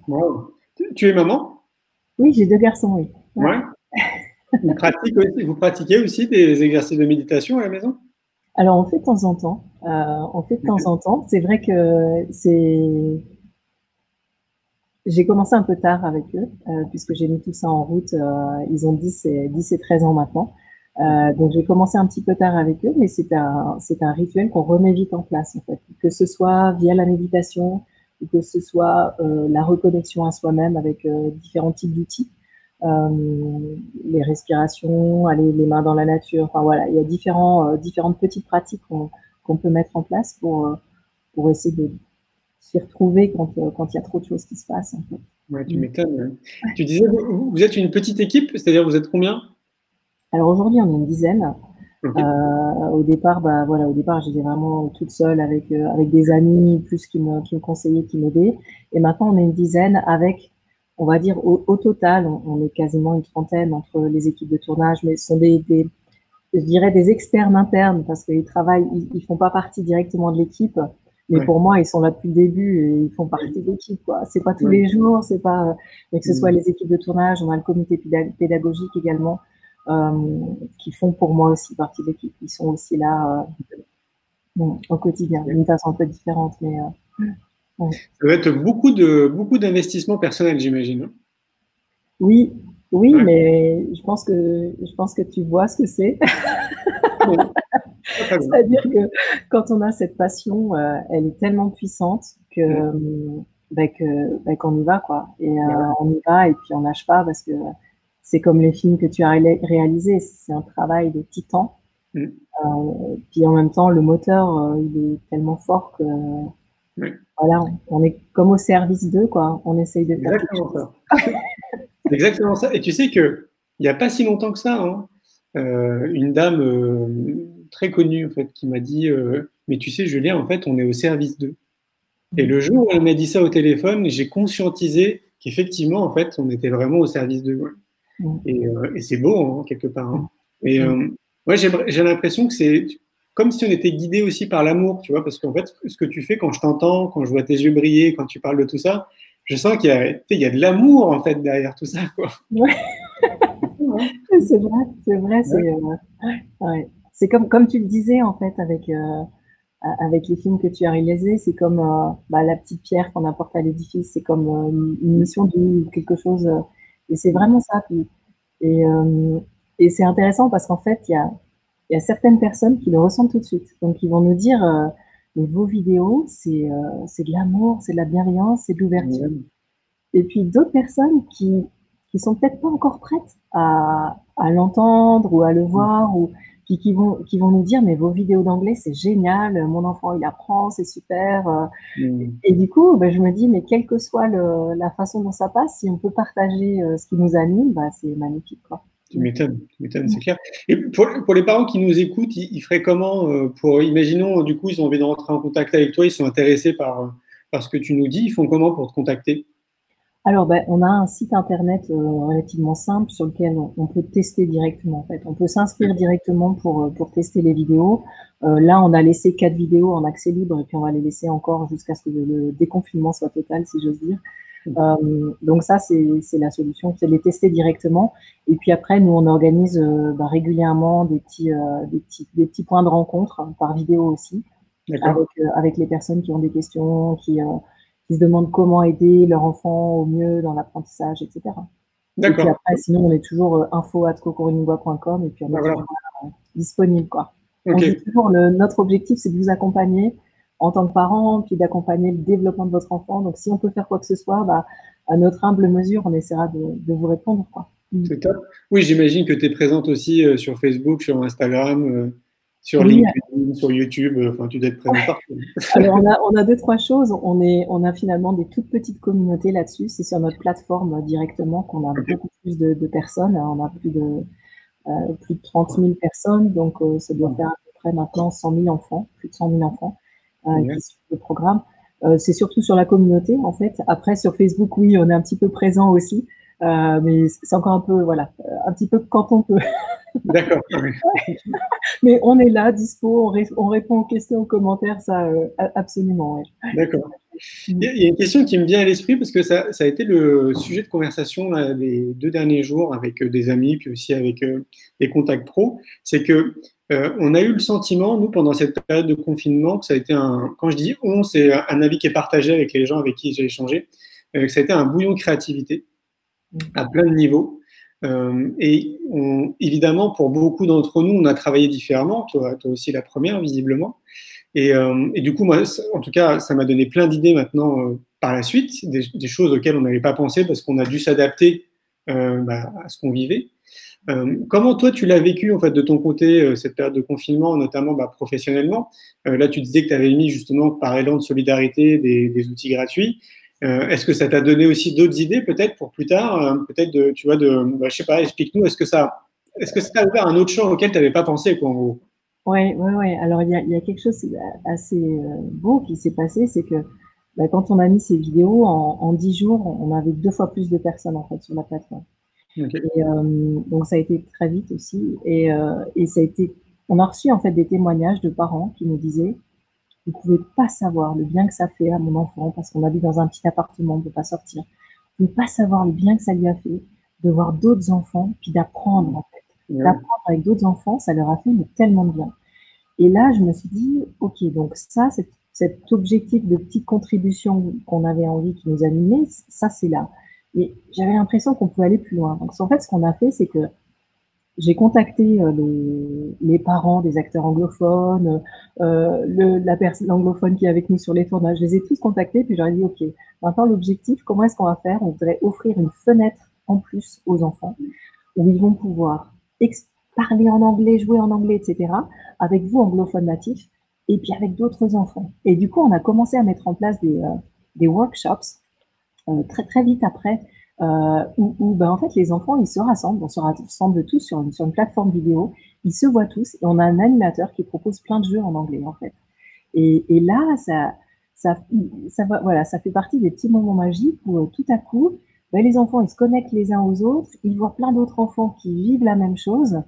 Wow. Tu es maman? Oui, j'ai 2 garçons, oui. Ouais. Ouais. Vous pratiquez aussi des exercices de méditation à la maison? Alors, on fait de temps en temps. On fait de temps en temps. C'est vrai que j'ai commencé un peu tard avec eux, puisque j'ai mis tout ça en route. Ils ont 10 et 13 ans maintenant. Donc, j'ai commencé un petit peu tard avec eux, mais c'est un rituel qu'on remet vite en place, en fait. Que ce soit via la méditation, ou que ce soit la reconnexion à soi-même avec différents types d'outils. Les respirations, aller les mains dans la nature. Enfin voilà, il y a différentes petites pratiques qu'on peut mettre en place pour essayer de s'y retrouver quand il y a trop de choses qui se passent. En fait. Ouais, tu m'étonnes. Ouais. Tu disais, vous êtes une petite équipe, c'est-à-dire vous êtes combien? Alors aujourd'hui, on est une dizaine. Ok. Au départ, j'étais vraiment toute seule avec des amis plus qui me conseillaient, qui m'aidaient. Et maintenant, on est une dizaine avec, on va dire, au total, on est quasiment une trentaine entre les équipes de tournage, mais ce sont je dirais des externes internes parce qu'ils travaillent, ils font pas partie directement de l'équipe, mais Ouais. pour moi, ils sont là depuis le début et ils font partie de l'équipe, quoi. C'est pas tous Ouais. les jours, c'est pas, mais que ce soit les équipes de tournage, on a le comité pédagogique également, qui font pour moi aussi partie de l'équipe. Ils sont aussi là, au quotidien, d'une façon un peu différente, mais, ouais. Ça va être beaucoup d'investissements personnels, j'imagine. Hein. Oui, oui, Ouais. mais je pense que tu vois ce que c'est. Très, très bien. C'est-à-dire que quand on a cette passion, elle est tellement puissante que, Mmh. qu'on y va, quoi. Et Bah, ouais. on y va et puis on lâche pas parce que c'est comme les films que tu as réalisés, c'est un travail de titan. Mmh. Puis en même temps, le moteur, il est tellement fort que Ouais. voilà, on est comme au service d'eux, quoi. On essaye de C'est faire quelque exactement chose. ça. C'est exactement ça. Et tu sais que il n'y a pas si longtemps que ça, hein, une dame très connue en fait, qui m'a dit mais tu sais, Julien, en fait, on est au service d'eux. Et le jour où elle m'a dit ça au téléphone, j'ai conscientisé qu'effectivement, en fait, on était vraiment au service d'eux. Ouais. Mmh, Et c'est beau, hein, quelque part. mmh, Hein. Et mmh. moi, j'ai l'impression que c'est comme si on était guidé aussi par l'amour, tu vois, parce qu'en fait, ce que tu fais quand je t'entends, quand je vois tes yeux briller, quand tu parles de tout ça, je sens qu'il y a, tu sais, il y a de l'amour, en fait, derrière tout ça, quoi. Ouais, C'est ça, hein. c'est vrai, Ouais. ouais. C'est comme tu le disais, en fait, avec les films que tu as réalisés, c'est comme, la petite pierre qu'on apporte à l'édifice, c'est comme, une mission de vie ou quelque chose, et c'est vraiment ça. Puis et hem et c'est intéressant parce qu'en fait, il y a certaines personnes qui le ressentent tout de suite. Donc ils vont nous dire, «Mais vos vidéos, c'est de l'amour, c'est de la bienveillance, c'est de l'ouverture». Ouais. Et puis d'autres personnes qui sont peut-être pas encore prêtes à l'entendre ou à le voir, ou puis qui vont nous dire: «Mais vos vidéos d'anglais, c'est génial, mon enfant il apprend, c'est super», Mm. et du coup, je me dis: «Mais quelle que soit la façon dont ça passe, si on peut partager, ce qui nous anime, c'est magnifique, quoi». Mmh. Tu m'étonnes, c'est clair. Et pour les parents qui nous écoutent, ils feraient comment pour, imaginons, du coup, ils ont envie de rentrer en contact avec toi, ils sont intéressés par ce que tu nous dis, ils font comment pour te contacter? Alors, on a un site internet, relativement simple sur lequel on peut tester directement, en fait. On peut s'inscrire directement pour tester les vidéos. Là, on a laissé 4 vidéos en accès libre et puis on va les laisser encore jusqu'à ce que le déconfinement soit total, si j'ose dire. Donc ça, c'est la solution, c'est de les tester directement, et puis après, nous, on organise, régulièrement des petits points de rencontre, hein, par vidéo aussi, D'accord? avec les personnes qui ont des questions, qui se demandent comment aider leur enfant au mieux dans l'apprentissage, et cetera. Et puis D'accord. après, sinon, on est toujours, info@cocorinibois.com, et puis on Ben est voilà. toujours là, disponible, quoi. On dit Ok. toujours, notre objectif, c'est de vous accompagner en tant que parents, puis d'accompagner le développement de votre enfant. Donc si on peut faire quoi que ce soit, à notre humble mesure, on essaiera de vous répondre, quoi. Mmh. C'est top. Oui, j'imagine que tu es présente aussi sur Facebook, sur Instagram, sur Oui. LinkedIn, sur YouTube, enfin, tu dois être présente partout. Alors on a 2-3 choses. On a finalement des toutes petites communautés là-dessus. C'est sur notre plateforme, directement, qu'on a Ok. beaucoup plus de personnes. On a plus de 30 000 personnes, donc ça doit faire à peu près maintenant 100 000 enfants, plus de 100 000 enfants, Génial. qui suivent le programme. C'est surtout sur la communauté, en fait. Après, sur Facebook, oui, on est un petit peu présent aussi, mais c'est encore un peu, voilà, un petit peu quand on peut. D'accord. Ah oui. Mais on est là, dispo, on répond aux questions, aux commentaires, ça, absolument, ouais. D'accord. Mmh. Il y a une question qui me vient à l'esprit parce que ça a été le sujet de conversation là, les 2 derniers jours avec des amis, puis aussi avec des contacts pro. C'est que on a eu le sentiment, nous, pendant cette période de confinement, que ça a été quand je dis on, c'est un avis qui est partagé avec les gens avec qui j'ai échangé, que ça a été un bouillon de créativité Mmh. à plein de niveaux. Évidemment, pour beaucoup d'entre nous, on a travaillé différemment. Toi aussi la première, visiblement. Et du coup, moi, en tout cas, ça m'a donné plein d'idées maintenant par la suite, des choses auxquelles on n'avait pas pensé parce qu'on a dû s'adapter à ce qu'on vivait. Comment toi, tu l'as vécu en fait de ton côté, cette période de confinement, notamment professionnellement? Là, tu disais que tu avais mis justement par élan de solidarité des outils gratuits. Est-ce que ça t'a donné aussi d'autres idées peut-être pour plus tard, peut-être tu vois, je sais pas, explique-nous, est-ce que ça t'a ouvert un autre champ auquel tu n'avais pas pensé, quoi, en gros? Ouais, ouais, ouais. Alors il y a quelque chose assez, beau qui s'est passé, c'est que, quand on a mis ces vidéos en 10 jours, on avait 2 fois plus de personnes, en fait, sur la plateforme. Ok. Et donc ça a été très vite aussi, et ça a été on a reçu, en fait, des témoignages de parents qui nous disaient: «Vous pouvez pas savoir le bien que ça fait à mon enfant», parce qu'on habite dans un petit appartement, on peut pas sortir. «Vous pouvez pas savoir le bien que ça lui a fait de voir d'autres enfants, puis d'apprendre, en fait. Ouais. D'apprendre avec d'autres enfants, ça leur a fait, mais tellement de bien». Et là, je me suis dit: «OK, donc ça, cet objectif de petite contribution qu'on avait envie, qui nous animait, ça, c'est là». Mais j'avais l'impression qu'on pouvait aller plus loin. Donc en fait, ce qu'on a fait, c'est que j'ai contacté les parents des acteurs anglophones, la personne anglophone qui est avec nous sur les tournages. Je les ai tous contactés, puis j'aurais dit, OK, maintenant l'objectif, comment est-ce qu'on va faire? On voudrait offrir une fenêtre en plus aux enfants où ils vont pouvoir parler en anglais, jouer en anglais, etc., avec vous, anglophones natifs, et puis avec d'autres enfants. Et du coup, on a commencé à mettre en place des workshops très très vite après, où ben, en fait les enfants ils se rassemblent, on se rassemble tous sur une plateforme vidéo, ils se voient tous et on a un animateur qui propose plein de jeux en anglais en fait. Et là, voilà, ça fait partie des petits moments magiques où tout à coup, ben, les enfants ils se connectent les uns aux autres, ils voient plein d'autres enfants qui vivent la même chose,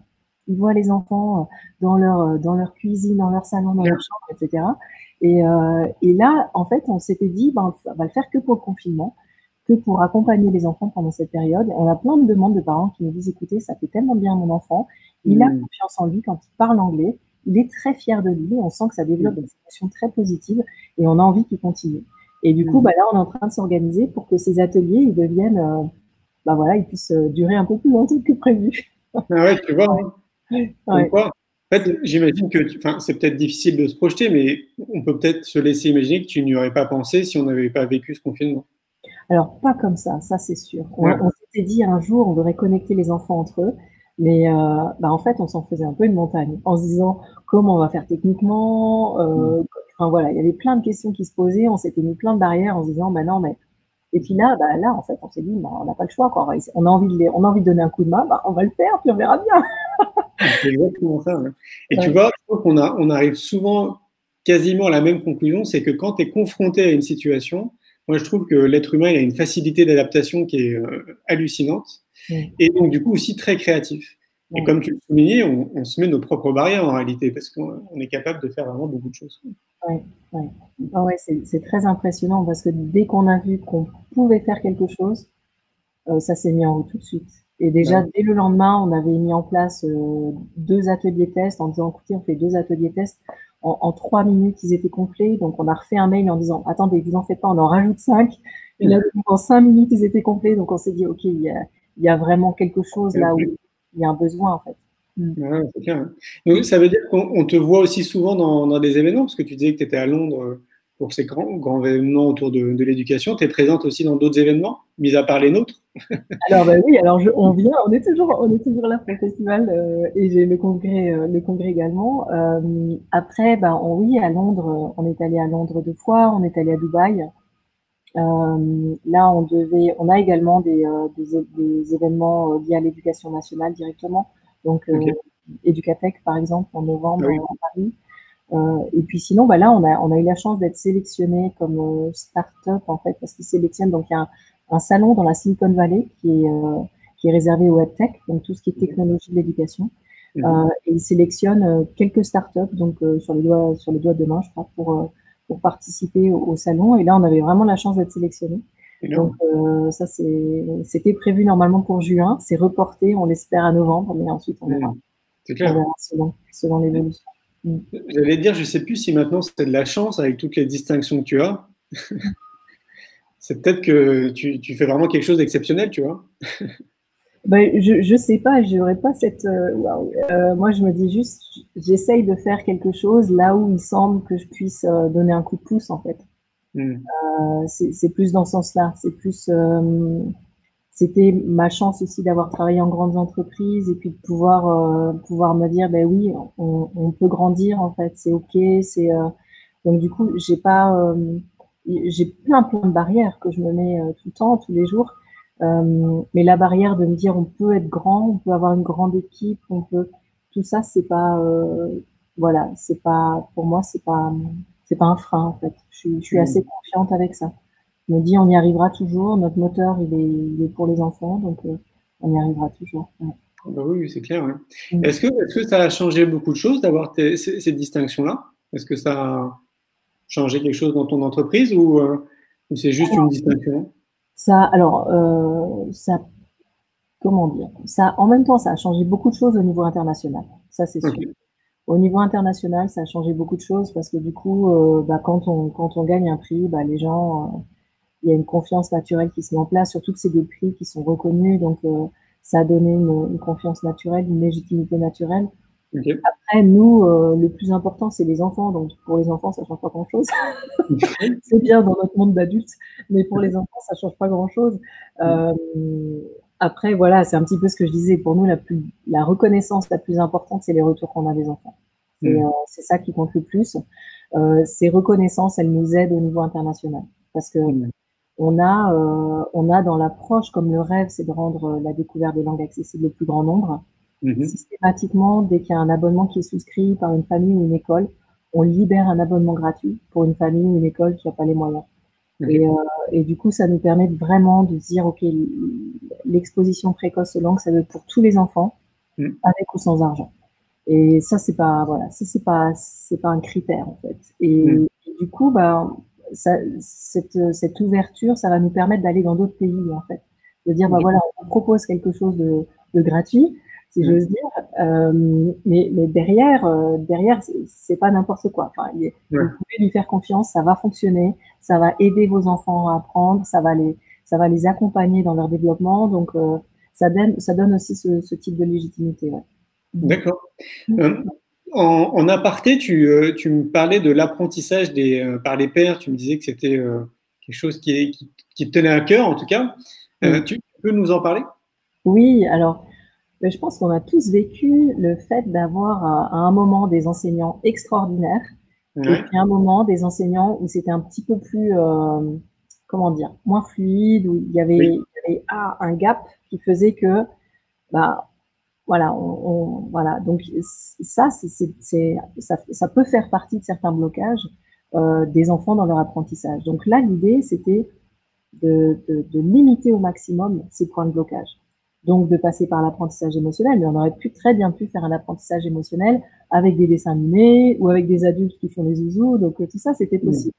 ils voient les enfants dans leur cuisine, dans leur salon, dans leur chambre, etc. Et là, en fait, on s'était dit, ben, on va le faire que pour le confinement, que pour accompagner les enfants pendant cette période. On a plein de demandes de parents qui nous disent, écoutez, ça fait tellement bien à mon enfant, il a confiance en lui quand il parle anglais, il est très fier de lui, on sent que ça développe des émotions très positives et on a envie qu'il continue. Et du coup, bah, là, on est en train de s'organiser pour que ces ateliers, ils deviennent, bah, voilà, ils puissent durer un peu plus longtemps que prévu. Ah ouais, tu vois, Ouais. quoi. En fait, j'imagine que, c'est peut-être difficile de se projeter, mais on peut peut-être se laisser imaginer que tu n'y aurais pas pensé si on n'avait pas vécu ce confinement. Alors, pas comme ça c'est sûr. On s'était dit un jour, on devrait connecter les enfants entre eux, mais bah, en fait, on s'en faisait un peu une montagne, en se disant comment on va faire techniquement. Enfin voilà, il y avait plein de questions qui se posaient, on s'était mis plein de barrières en se disant, bah non, mais. Et puis là, en fait, on s'est dit, bah, on n'a pas le choix, quoi. On a envie de donner un coup de main, bah, on va le faire, puis on verra bien. C'est exactement ça. Ouais. Et tu vois, je trouve on arrive souvent quasiment à la même conclusion, c'est que quand tu es confronté à une situation, moi je trouve que l'être humain il a une facilité d'adaptation qui est hallucinante et donc du coup aussi très créatif. Et comme tu le soulignais, on se met nos propres barrières en réalité parce qu'on est capable de faire vraiment beaucoup de choses. Ouais, ouais. Ah ouais, c'est très impressionnant parce que dès qu'on a vu qu'on pouvait faire quelque chose, ça s'est mis en route tout de suite. Et déjà, dès le lendemain, on avait mis en place 2 ateliers tests en disant, écoutez, on fait 2 ateliers tests. En 3 minutes, ils étaient complets. Donc, on a refait un mail en disant, attendez, vous en faites pas, on en rajoute 5. Et là, en 5 minutes, ils étaient complets. Donc, on s'est dit, OK, il y a vraiment quelque chose là où il y a un besoin, en fait. Ouais, c'est clair. Hein. Donc, ça veut dire qu'on te voit aussi souvent dans des événements, parce que tu disais que tu étais à Londres pour ces grands événements autour de l'éducation. Tu es présente aussi dans d'autres événements, mis à part les nôtres? Alors bah oui, alors on est toujours là pour le festival et j'ai le congrès également. Après, bah oui, à Londres, on est allé à Londres 2 fois, on est allé à Dubaï. Là, on a également des événements liés à l'éducation nationale directement. Donc, Educatech, par exemple, en novembre à Paris. Et puis sinon, bah là, on a eu la chance d'être sélectionné comme start-up, en fait, parce qu'ils sélectionnent, donc il y a un salon dans la Silicon Valley qui est réservé au EdTech, donc tout ce qui est technologie de l'éducation. Et ils sélectionnent quelques start-up, donc sur les doigts de main, je crois, pour participer au salon. Et là, on avait vraiment la chance d'être sélectionné. Donc ça, c'était prévu normalement pour juin. C'est reporté, on l'espère à novembre, mais ensuite on verra. C'est clair. On verra selon l'évolution. J'allais dire, je ne sais plus si maintenant c'est de la chance avec toutes les distinctions que tu as. C'est peut-être que tu fais vraiment quelque chose d'exceptionnel, tu vois. Ben, je sais pas, j'aurais pas cette. Moi, je me dis juste, j'essaye de faire quelque chose là où il semble que je puisse donner un coup de pouce, en fait. C'est plus dans ce sens-là. C'est plus. C'était ma chance aussi d'avoir travaillé en grandes entreprises et puis de pouvoir me dire, ben oui, on peut grandir, en fait, c'est ok. Donc du coup, j'ai plein de barrières que je me mets tout le temps, tous les jours. Mais la barrière de me dire on peut être grand, on peut avoir une grande équipe, tout ça, c'est pas, voilà, c'est pas, pour moi, c'est pas un frein, en fait. Je suis assez confiante avec ça. Je me dis on y arrivera toujours, notre moteur, il est pour les enfants, donc on y arrivera toujours. Ouais. Bah oui, c'est clair. Hein. Est-ce que ça a changé beaucoup de choses d'avoir ces distinctions-là? Est-ce que ça a changé quelque chose dans ton entreprise ou c'est juste une distinction? Comment dire? En même temps, ça a changé beaucoup de choses au niveau international. Ça, c'est sûr. Au niveau international, ça a changé beaucoup de choses parce que du coup, quand on gagne un prix, les gens, il y a une confiance naturelle qui se met en place, surtout que c'est des prix qui sont reconnus. Donc, ça a donné une confiance naturelle, une légitimité naturelle. Ok. Après, nous, le plus important, c'est les enfants. Donc, pour les enfants, ça change pas grand-chose. C'est bien dans notre monde d'adultes, mais pour les enfants, ça change pas grand-chose. Après, voilà, c'est un petit peu ce que je disais. Pour nous, la reconnaissance la plus importante, c'est les retours qu'on a des enfants. C'est ça qui compte le plus. Ces reconnaissances, elles nous aident au niveau international. Parce que on a dans l'approche, comme le rêve, c'est de rendre la découverte des langues accessible au plus grand nombre. Systématiquement, dès qu'il y a un abonnement qui est souscrit par une famille ou une école, on libère un abonnement gratuit pour une famille ou une école qui n'a pas les moyens. Et du coup, ça nous permet vraiment de se dire, OK, l'exposition précoce aux langues, ça veut pour tous les enfants, avec ou sans argent. Et ça, c'est pas, voilà, ça, c'est pas un critère, en fait. Et du coup, bah, cette ouverture, ça va nous permettre d'aller dans d'autres pays, en fait. De dire, bah voilà, on propose quelque chose de gratuit, si j'ose dire, mais derrière, c'est pas n'importe quoi. Enfin, vous pouvez lui faire confiance, ça va fonctionner, ça va aider vos enfants à apprendre, ça va les accompagner dans leur développement. Donc, ça donne aussi ce type de légitimité. Ouais. D'accord. En aparté, tu me parlais de l'apprentissage par les pairs. Tu me disais que c'était quelque chose qui te tenait à cœur, en tout cas. Tu peux nous en parler? Oui, alors, je pense qu'on a tous vécu le fait d'avoir à un moment des enseignants extraordinaires et puis à un moment des enseignants où c'était un petit peu plus, comment dire, moins fluide, où il y avait un gap qui faisait que, bah, voilà, voilà. Donc ça, ça peut faire partie de certains blocages des enfants dans leur apprentissage. Donc là, l'idée, c'était de limiter au maximum ces points de blocage. Donc de passer par l'apprentissage émotionnel, mais on aurait très bien pu faire un apprentissage émotionnel avec des dessins animés ou avec des adultes qui font des zouzous. Donc tout ça, c'était possible.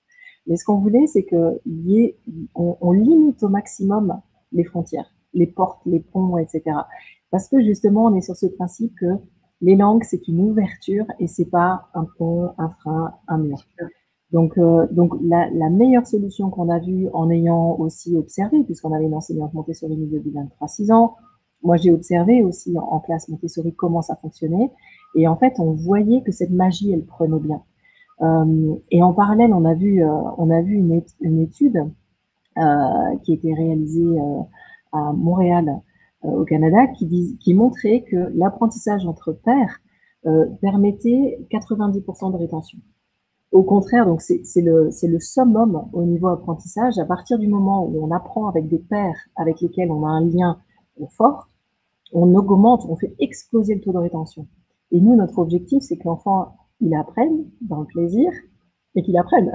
Mais ce qu'on voulait, c'est qu'on limite au maximum les frontières, les portes, les ponts, etc. Parce que justement, on est sur ce principe que les langues, c'est une ouverture et c'est pas un pont, un frein, un mur. Donc la meilleure solution qu'on a vue en ayant aussi observé, puisqu'on avait une enseignante Montessori milieu bilingue 3-6 ans, moi j'ai observé aussi en classe Montessori comment ça fonctionnait, et en fait on voyait que cette magie elle prenait bien. Et en parallèle on a vu une étude qui était réalisée à Montréal au Canada qui montrait que l'apprentissage entre pairs permettait 90% de rétention. Au contraire, donc c'est le summum au niveau apprentissage. À partir du moment où on apprend avec des pairs avec lesquels on a un lien fort, on augmente, on fait exploser le taux de rétention. Et nous, notre objectif, c'est que l'enfant, il apprenne dans le plaisir et qu'il apprenne.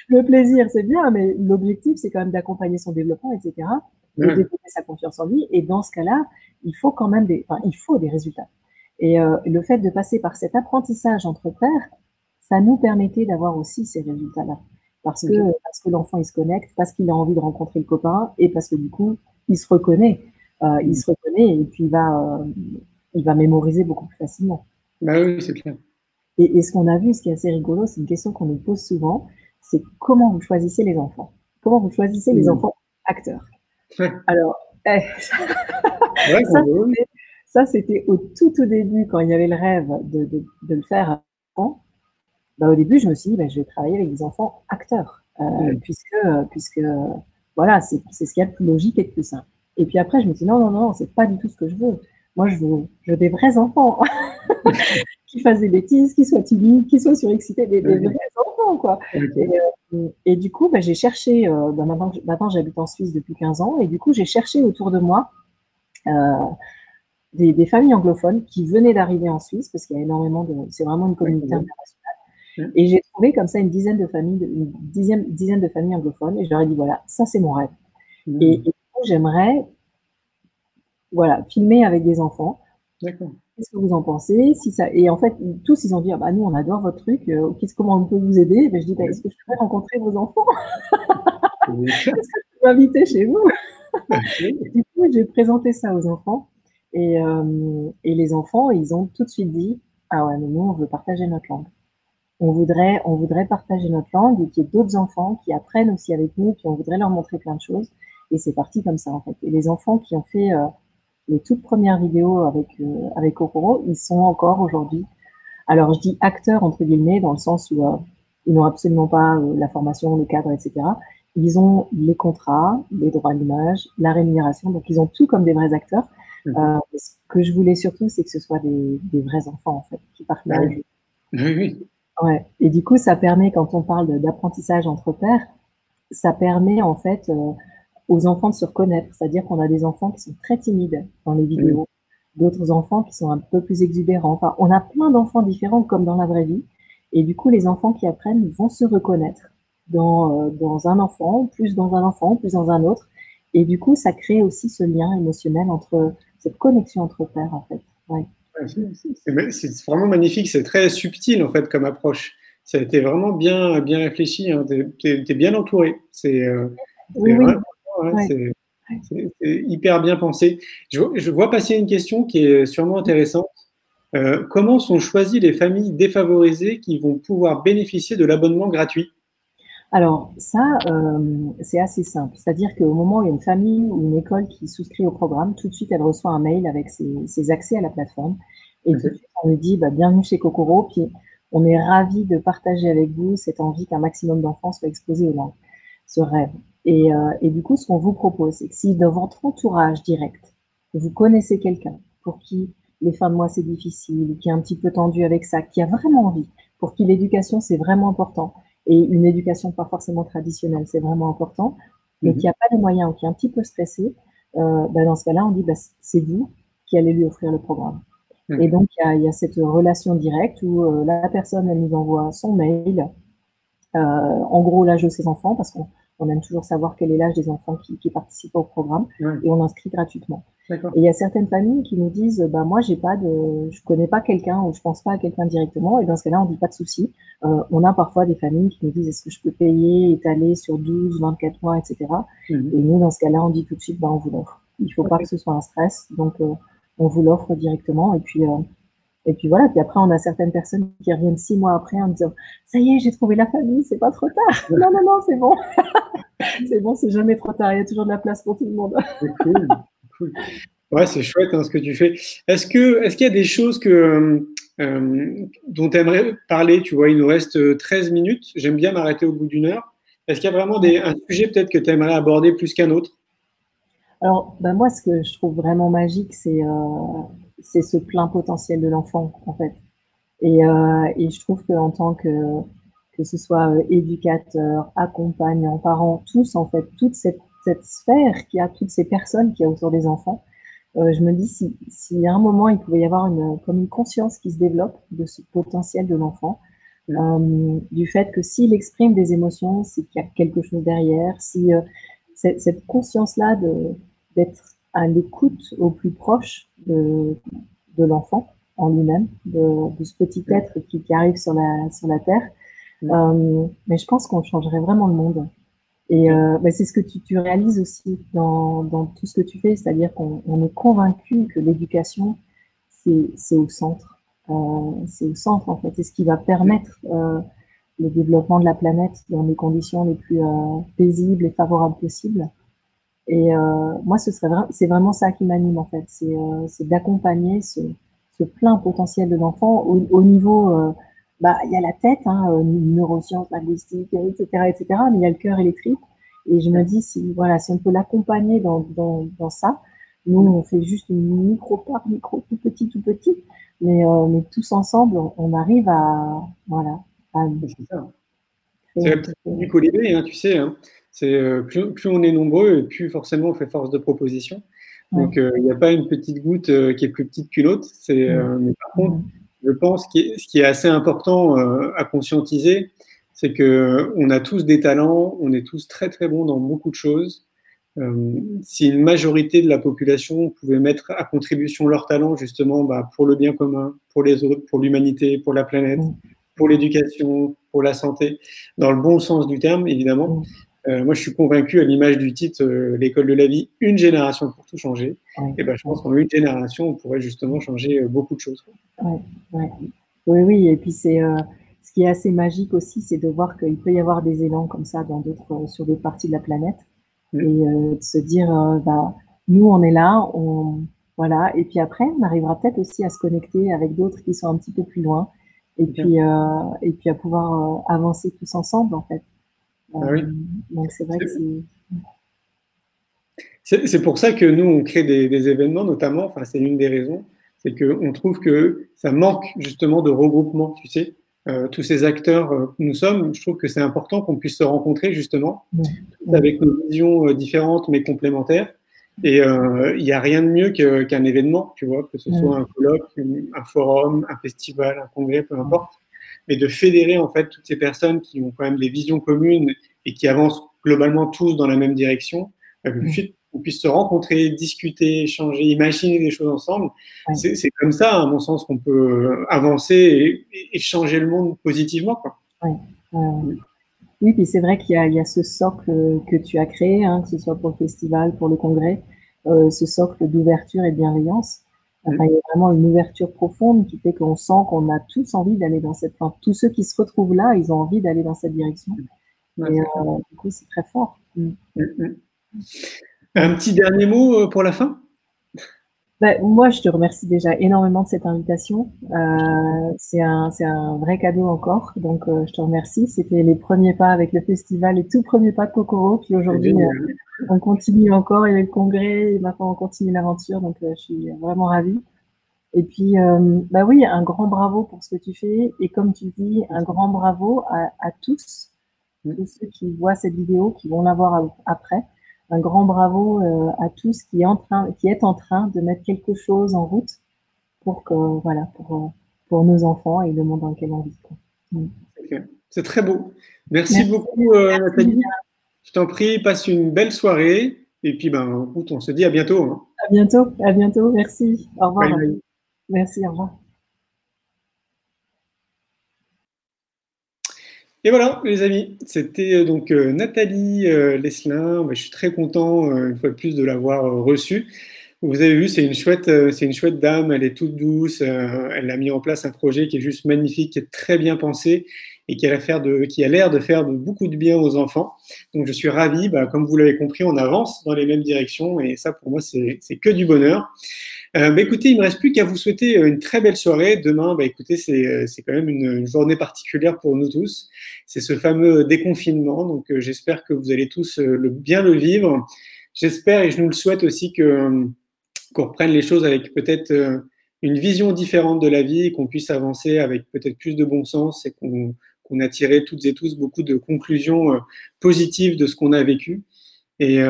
Le plaisir, c'est bien, mais l'objectif, c'est quand même d'accompagner son développement, etc., de développer sa confiance en lui. Et dans ce cas-là, il faut quand même des résultats. Et le fait de passer par cet apprentissage entre pairs, ça nous permettait d'avoir aussi ces résultats-là. Parce que l'enfant, il se connecte, parce qu'il a envie de rencontrer le copain, et parce que du coup, il se reconnaît. Il se reconnaît, et puis il va mémoriser beaucoup plus facilement. Bah oui, c'est clair. Et ce qu'on a vu, ce qui est assez rigolo, c'est une question qu'on nous pose souvent, c'est comment vous choisissez les enfants? Comment vous choisissez les enfants acteurs? Alors, ça, c'était au tout début, quand il y avait le rêve de le faire avant. Bah, au début, je me suis dit, bah, je vais travailler avec des enfants acteurs, puisque voilà, c'est ce qu'il y a de plus logique et de plus simple. Et puis après, je me suis dit, non, c'est pas du tout ce que je veux. Moi, je veux des vrais enfants qui fassent des bêtises, qui soient timides, qui soient surexcités, des vrais enfants, quoi. Et du coup, bah, j'ai cherché, maintenant j'habite en Suisse depuis 15 ans, et du coup, j'ai cherché autour de moi des familles anglophones qui venaient d'arriver en Suisse, parce qu'il y a énormément c'est vraiment une communauté internationale. Et j'ai trouvé comme ça une dizaine de familles anglophones, et je leur ai dit, voilà, ça c'est mon rêve. Et du coup, j'aimerais, voilà, filmer avec des enfants. D'accord. Qu'est-ce que vous en pensez? Et en fait, tous, ils ont dit, ah bah, nous, on adore votre truc, comment on peut vous aider? Et ben, je dis, bah, est-ce que je pourrais rencontrer vos enfants? Est-ce que je peux m'inviter chez vous? Du coup, j'ai présenté ça aux enfants, et les enfants, ils ont tout de suite dit, ah ouais, mais nous, on veut partager notre langue. on voudrait partager notre langue et qu'il y ait d'autres enfants qui apprennent aussi avec nous, puis on voudrait leur montrer plein de choses. Et c'est parti comme ça, en fait. Et les enfants qui ont fait les toutes premières vidéos avec Kokoro, ils sont encore aujourd'hui, alors je dis acteurs entre guillemets, dans le sens où ils n'ont absolument pas la formation, le cadre, etc. Ils ont les contrats, les droits à l'image, la rémunération, donc ils ont tout comme des vrais acteurs. Ce que je voulais surtout, c'est que ce soit des vrais enfants, en fait, qui partagent. Oui. Ouais. Et du coup, ça permet, quand on parle d'apprentissage entre pairs, ça permet en fait aux enfants de se reconnaître. C'est-à-dire qu'on a des enfants qui sont très timides dans les vidéos, d'autres enfants qui sont un peu plus exubérants. Enfin, on a plein d'enfants différents comme dans la vraie vie. Et du coup, les enfants qui apprennent vont se reconnaître dans un enfant, plus dans un enfant, plus dans un autre. Et du coup, ça crée aussi ce lien émotionnel entre cette connexion entre pairs, en fait. Ouais. C'est vraiment magnifique, c'est très subtil en fait comme approche. Ça a été vraiment bien réfléchi, hein. T'es bien entouré. Oui, c'est hyper bien pensé. Je vois passer une question qui est sûrement intéressante. Comment sont choisies les familles défavorisées qui vont pouvoir bénéficier de l'abonnement gratuit? Alors ça, c'est assez simple. C'est-à-dire qu'au moment où il y a une famille ou une école qui souscrit au programme, tout de suite, elle reçoit un mail avec ses accès à la plateforme. Et tout de suite, on lui dit bienvenue chez Kokoro, puis on est ravis de partager avec vous cette envie qu'un maximum d'enfants soient exposés aux langues, ce rêve. Et du coup, ce qu'on vous propose, c'est que si dans votre entourage direct, vous connaissez quelqu'un pour qui les fins de mois c'est difficile, qui est un petit peu tendu avec ça, qui a vraiment envie, pour qui l'éducation c'est vraiment important, et une éducation pas forcément traditionnelle, c'est vraiment important, mais qui n'a pas les moyens ou qui est un petit peu stressé, dans ce cas-là, on dit c'est vous qui allez lui offrir le programme. Et donc, il y a cette relation directe où la personne, elle nous envoie son mail, en gros l'âge de ses enfants, parce qu'on aime toujours savoir quel est l'âge des enfants qui participent au programme, et on inscrit gratuitement. Et il y a certaines familles qui nous disent moi je connais pas quelqu'un ou je pense pas à quelqu'un directement, et dans ce cas-là on dit pas de souci. On a parfois des familles qui nous disent est-ce que je peux payer, étaler sur 12, 24 mois, etc. Et nous dans ce cas-là on dit tout de suite on vous l'offre. Il faut pas que ce soit un stress, donc on vous l'offre directement, et puis voilà. Puis après on a certaines personnes qui reviennent 6 mois après en disant ça y est, j'ai trouvé la famille, c'est pas trop tard. Non, c'est bon. C'est bon, c'est jamais trop tard, il y a toujours de la place pour tout le monde. C'est cool. Ouais, c'est chouette ce que tu fais. Est-ce qu'il y a des choses dont tu aimerais parler? Tu vois, il nous reste 13 minutes. J'aime bien m'arrêter au bout d'une heure. Est-ce qu'il y a vraiment un sujet peut-être que tu aimerais aborder plus qu'un autre? Alors, moi, ce que je trouve vraiment magique, c'est ce plein potentiel de l'enfant, en fait. Et je trouve qu'en tant que ce soit éducateur, accompagnant, parent, tous, en fait, toute cette sphère qui a, toutes ces personnes qui a autour des enfants, je me dis si à un moment il pouvait y avoir comme une conscience qui se développe de ce potentiel de l'enfant, du fait que s'il exprime des émotions, c'est qu'il y a quelque chose derrière, si cette conscience-là d'être à l'écoute au plus proche de l'enfant en lui-même, de ce petit être qui arrive sur la terre. Mais je pense qu'on changerait vraiment le monde. Et c'est ce que tu réalises aussi dans tout ce que tu fais, c'est-à-dire qu'on est convaincu que l'éducation, c'est au centre. C'est au centre, en fait. C'est ce qui va permettre le développement de la planète dans les conditions les plus paisibles et favorables possibles. Et moi, c'est vraiment ça qui m'anime, en fait. C'est d'accompagner ce plein potentiel de l'enfant au niveau... il y a la tête, neurosciences, linguistique, etc., mais il y a le cœur et les tripes. Et je me dis, si on peut l'accompagner dans ça, nous, on fait juste une micro-part, tout petit, mais tous ensemble, on arrive à, voilà. C'est ça. C'est la petite du colibri, tu sais. C'est plus on est nombreux, et plus forcément on fait force de proposition. Donc, il n'y a pas une petite goutte qui est plus petite qu'une autre. Mais par contre, je pense que ce qui est assez important à conscientiser, c'est qu'on a tous des talents, on est tous très très bons dans beaucoup de choses. Si une majorité de la population pouvait mettre à contribution leurs talents justement pour le bien commun, pour les autres, pour l'humanité, pour la planète, pour l'éducation, pour la santé, dans le bon sens du terme, évidemment. Moi, je suis convaincu, à l'image du titre L'école de la vie, une génération pour tout changer. Et je pense qu'en une génération, on pourrait justement changer beaucoup de choses. Oui. Et puis ce qui est assez magique aussi, c'est de voir qu'il peut y avoir des élans comme ça dans sur d'autres parties de la planète. Et de se dire, bah, nous, on est là, voilà. Et puis après, on arrivera peut-être aussi à se connecter avec d'autres qui sont un petit peu plus loin. Et puis à pouvoir avancer tous ensemble, en fait. Oui. Donc, c'est vrai que c'est pour ça que nous, on crée des événements, notamment, enfin, c'est l'une des raisons, c'est qu'on trouve que ça manque justement de regroupement, tu sais. Tous ces acteurs que nous sommes, je trouve que c'est important qu'on puisse se rencontrer justement, avec nos visions différentes mais complémentaires. Et il n'y a rien de mieux qu'un événement, tu vois, que ce soit un colloque, un forum, un festival, un congrès, peu importe, mais de fédérer en fait toutes ces personnes qui ont quand même des visions communes et qui avancent globalement tous dans la même direction, qu'on puisse se rencontrer, discuter, échanger, imaginer des choses ensemble. C'est comme ça, à mon sens, qu'on peut avancer et changer le monde positivement, quoi. Oui, puis c'est vrai qu'il y a ce socle que tu as créé, hein, que ce soit pour le festival, pour le congrès, ce socle d'ouverture et de bienveillance. Enfin, il y a vraiment une ouverture profonde qui fait qu'on sent qu'on a tous envie d'aller dans cette... Enfin, tous ceux qui se retrouvent là, ils ont envie d'aller dans cette direction. Et du coup, c'est très fort. Un petit dernier mot pour la fin? Moi, je te remercie déjà énormément de cette invitation. C'est un vrai cadeau encore, donc je te remercie. C'était les premiers pas avec le festival, les tout premiers pas de Kokoro. Puis aujourd'hui, on continue encore, il y a le congrès, et maintenant on continue l'aventure, donc je suis vraiment ravie. Et puis, oui, un grand bravo pour ce que tu fais. Et comme tu dis, un grand bravo à tous ceux qui voient cette vidéo, qui vont la voir après. Un grand bravo à tous qui est en train de mettre quelque chose en route pour nos enfants et le monde dans lequel on vit. C'est très beau. Merci beaucoup, Nathalie. Je t'en prie, passe une belle soirée. Et puis, écoute, on se dit à bientôt. Hein. À bientôt. Merci. Au revoir. Bye bye. Merci, au revoir. Et voilà, les amis, c'était donc Nathalie Leslin. Je suis très content, une fois de plus, de l'avoir reçue. Vous avez vu, c'est une chouette dame, elle est toute douce, elle a mis en place un projet qui est juste magnifique, qui est très bien pensé et qui a l'air de faire beaucoup de bien aux enfants. Donc je suis ravi, comme vous l'avez compris, on avance dans les mêmes directions et ça pour moi c'est que du bonheur. Écoutez, il ne me reste plus qu'à vous souhaiter une très belle soirée. Demain, écoutez, c'est quand même une journée particulière pour nous tous. C'est ce fameux déconfinement, donc j'espère que vous allez tous bien le vivre. J'espère et je nous le souhaite aussi qu'on reprenne les choses avec peut-être une vision différente de la vie et qu'on puisse avancer avec peut-être plus de bon sens et qu'on a tiré toutes et tous beaucoup de conclusions positives de ce qu'on a vécu. Et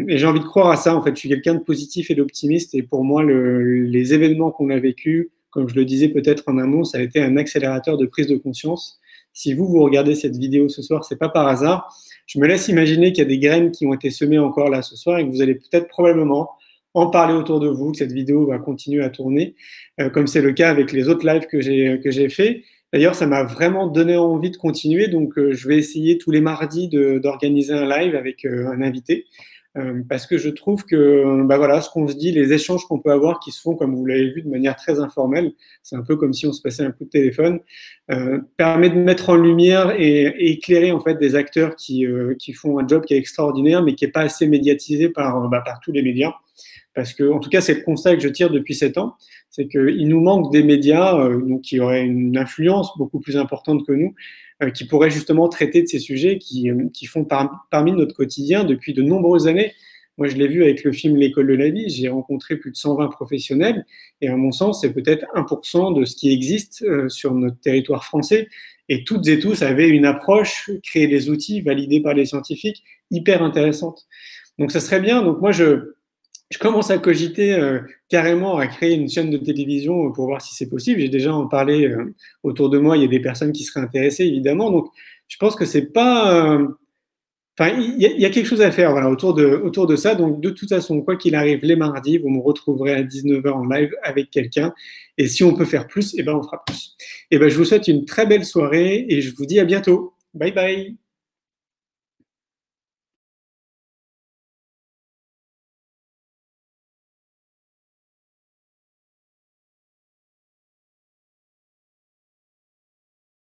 j'ai envie de croire à ça. En fait, je suis quelqu'un de positif et d'optimiste. Et pour moi, les événements qu'on a vécus, comme je le disais peut-être en amont, ça a été un accélérateur de prise de conscience. Si vous regardez cette vidéo ce soir, c'est pas par hasard. Je me laisse imaginer qu'il y a des graines qui ont été semées encore là ce soir et que vous allez peut-être probablement en parler autour de vous, que cette vidéo va continuer à tourner, comme c'est le cas avec les autres lives que j'ai fait. D'ailleurs, ça m'a vraiment donné envie de continuer, donc je vais essayer tous les mardis d'organiser un live avec un invité, parce que je trouve que voilà, ce qu'on se dit, les échanges qu'on peut avoir qui se font, comme vous l'avez vu, de manière très informelle, c'est un peu comme si on se passait un coup de téléphone, permet de mettre en lumière et éclairer en fait des acteurs qui font un job qui est extraordinaire, mais qui n'est pas assez médiatisé par tous les médias. Parce que, en tout cas, c'est le constat que je tire depuis 7 ans, c'est qu'il nous manque des médias donc qui auraient une influence beaucoup plus importante que nous, qui pourraient justement traiter de ces sujets qui font parmi notre quotidien depuis de nombreuses années. Moi, je l'ai vu avec le film L'école de la vie, j'ai rencontré plus de 120 professionnels, et à mon sens, c'est peut-être 1% de ce qui existe sur notre territoire français. Et toutes et tous avaient une approche, créer des outils validés par les scientifiques, hyper intéressante. Donc, ça serait bien. Donc, moi, je commence à cogiter carrément à créer une chaîne de télévision pour voir si c'est possible. J'ai déjà en parlé autour de moi, il y a des personnes qui seraient intéressées, évidemment. Donc, je pense que c'est pas... il y a quelque chose à faire voilà, autour de ça. Donc, de toute façon, quoi qu'il arrive, les mardis, vous me retrouverez à 19h en live avec quelqu'un. Et si on peut faire plus, on fera plus. Je vous souhaite une très belle soirée et je vous dis à bientôt. Bye bye.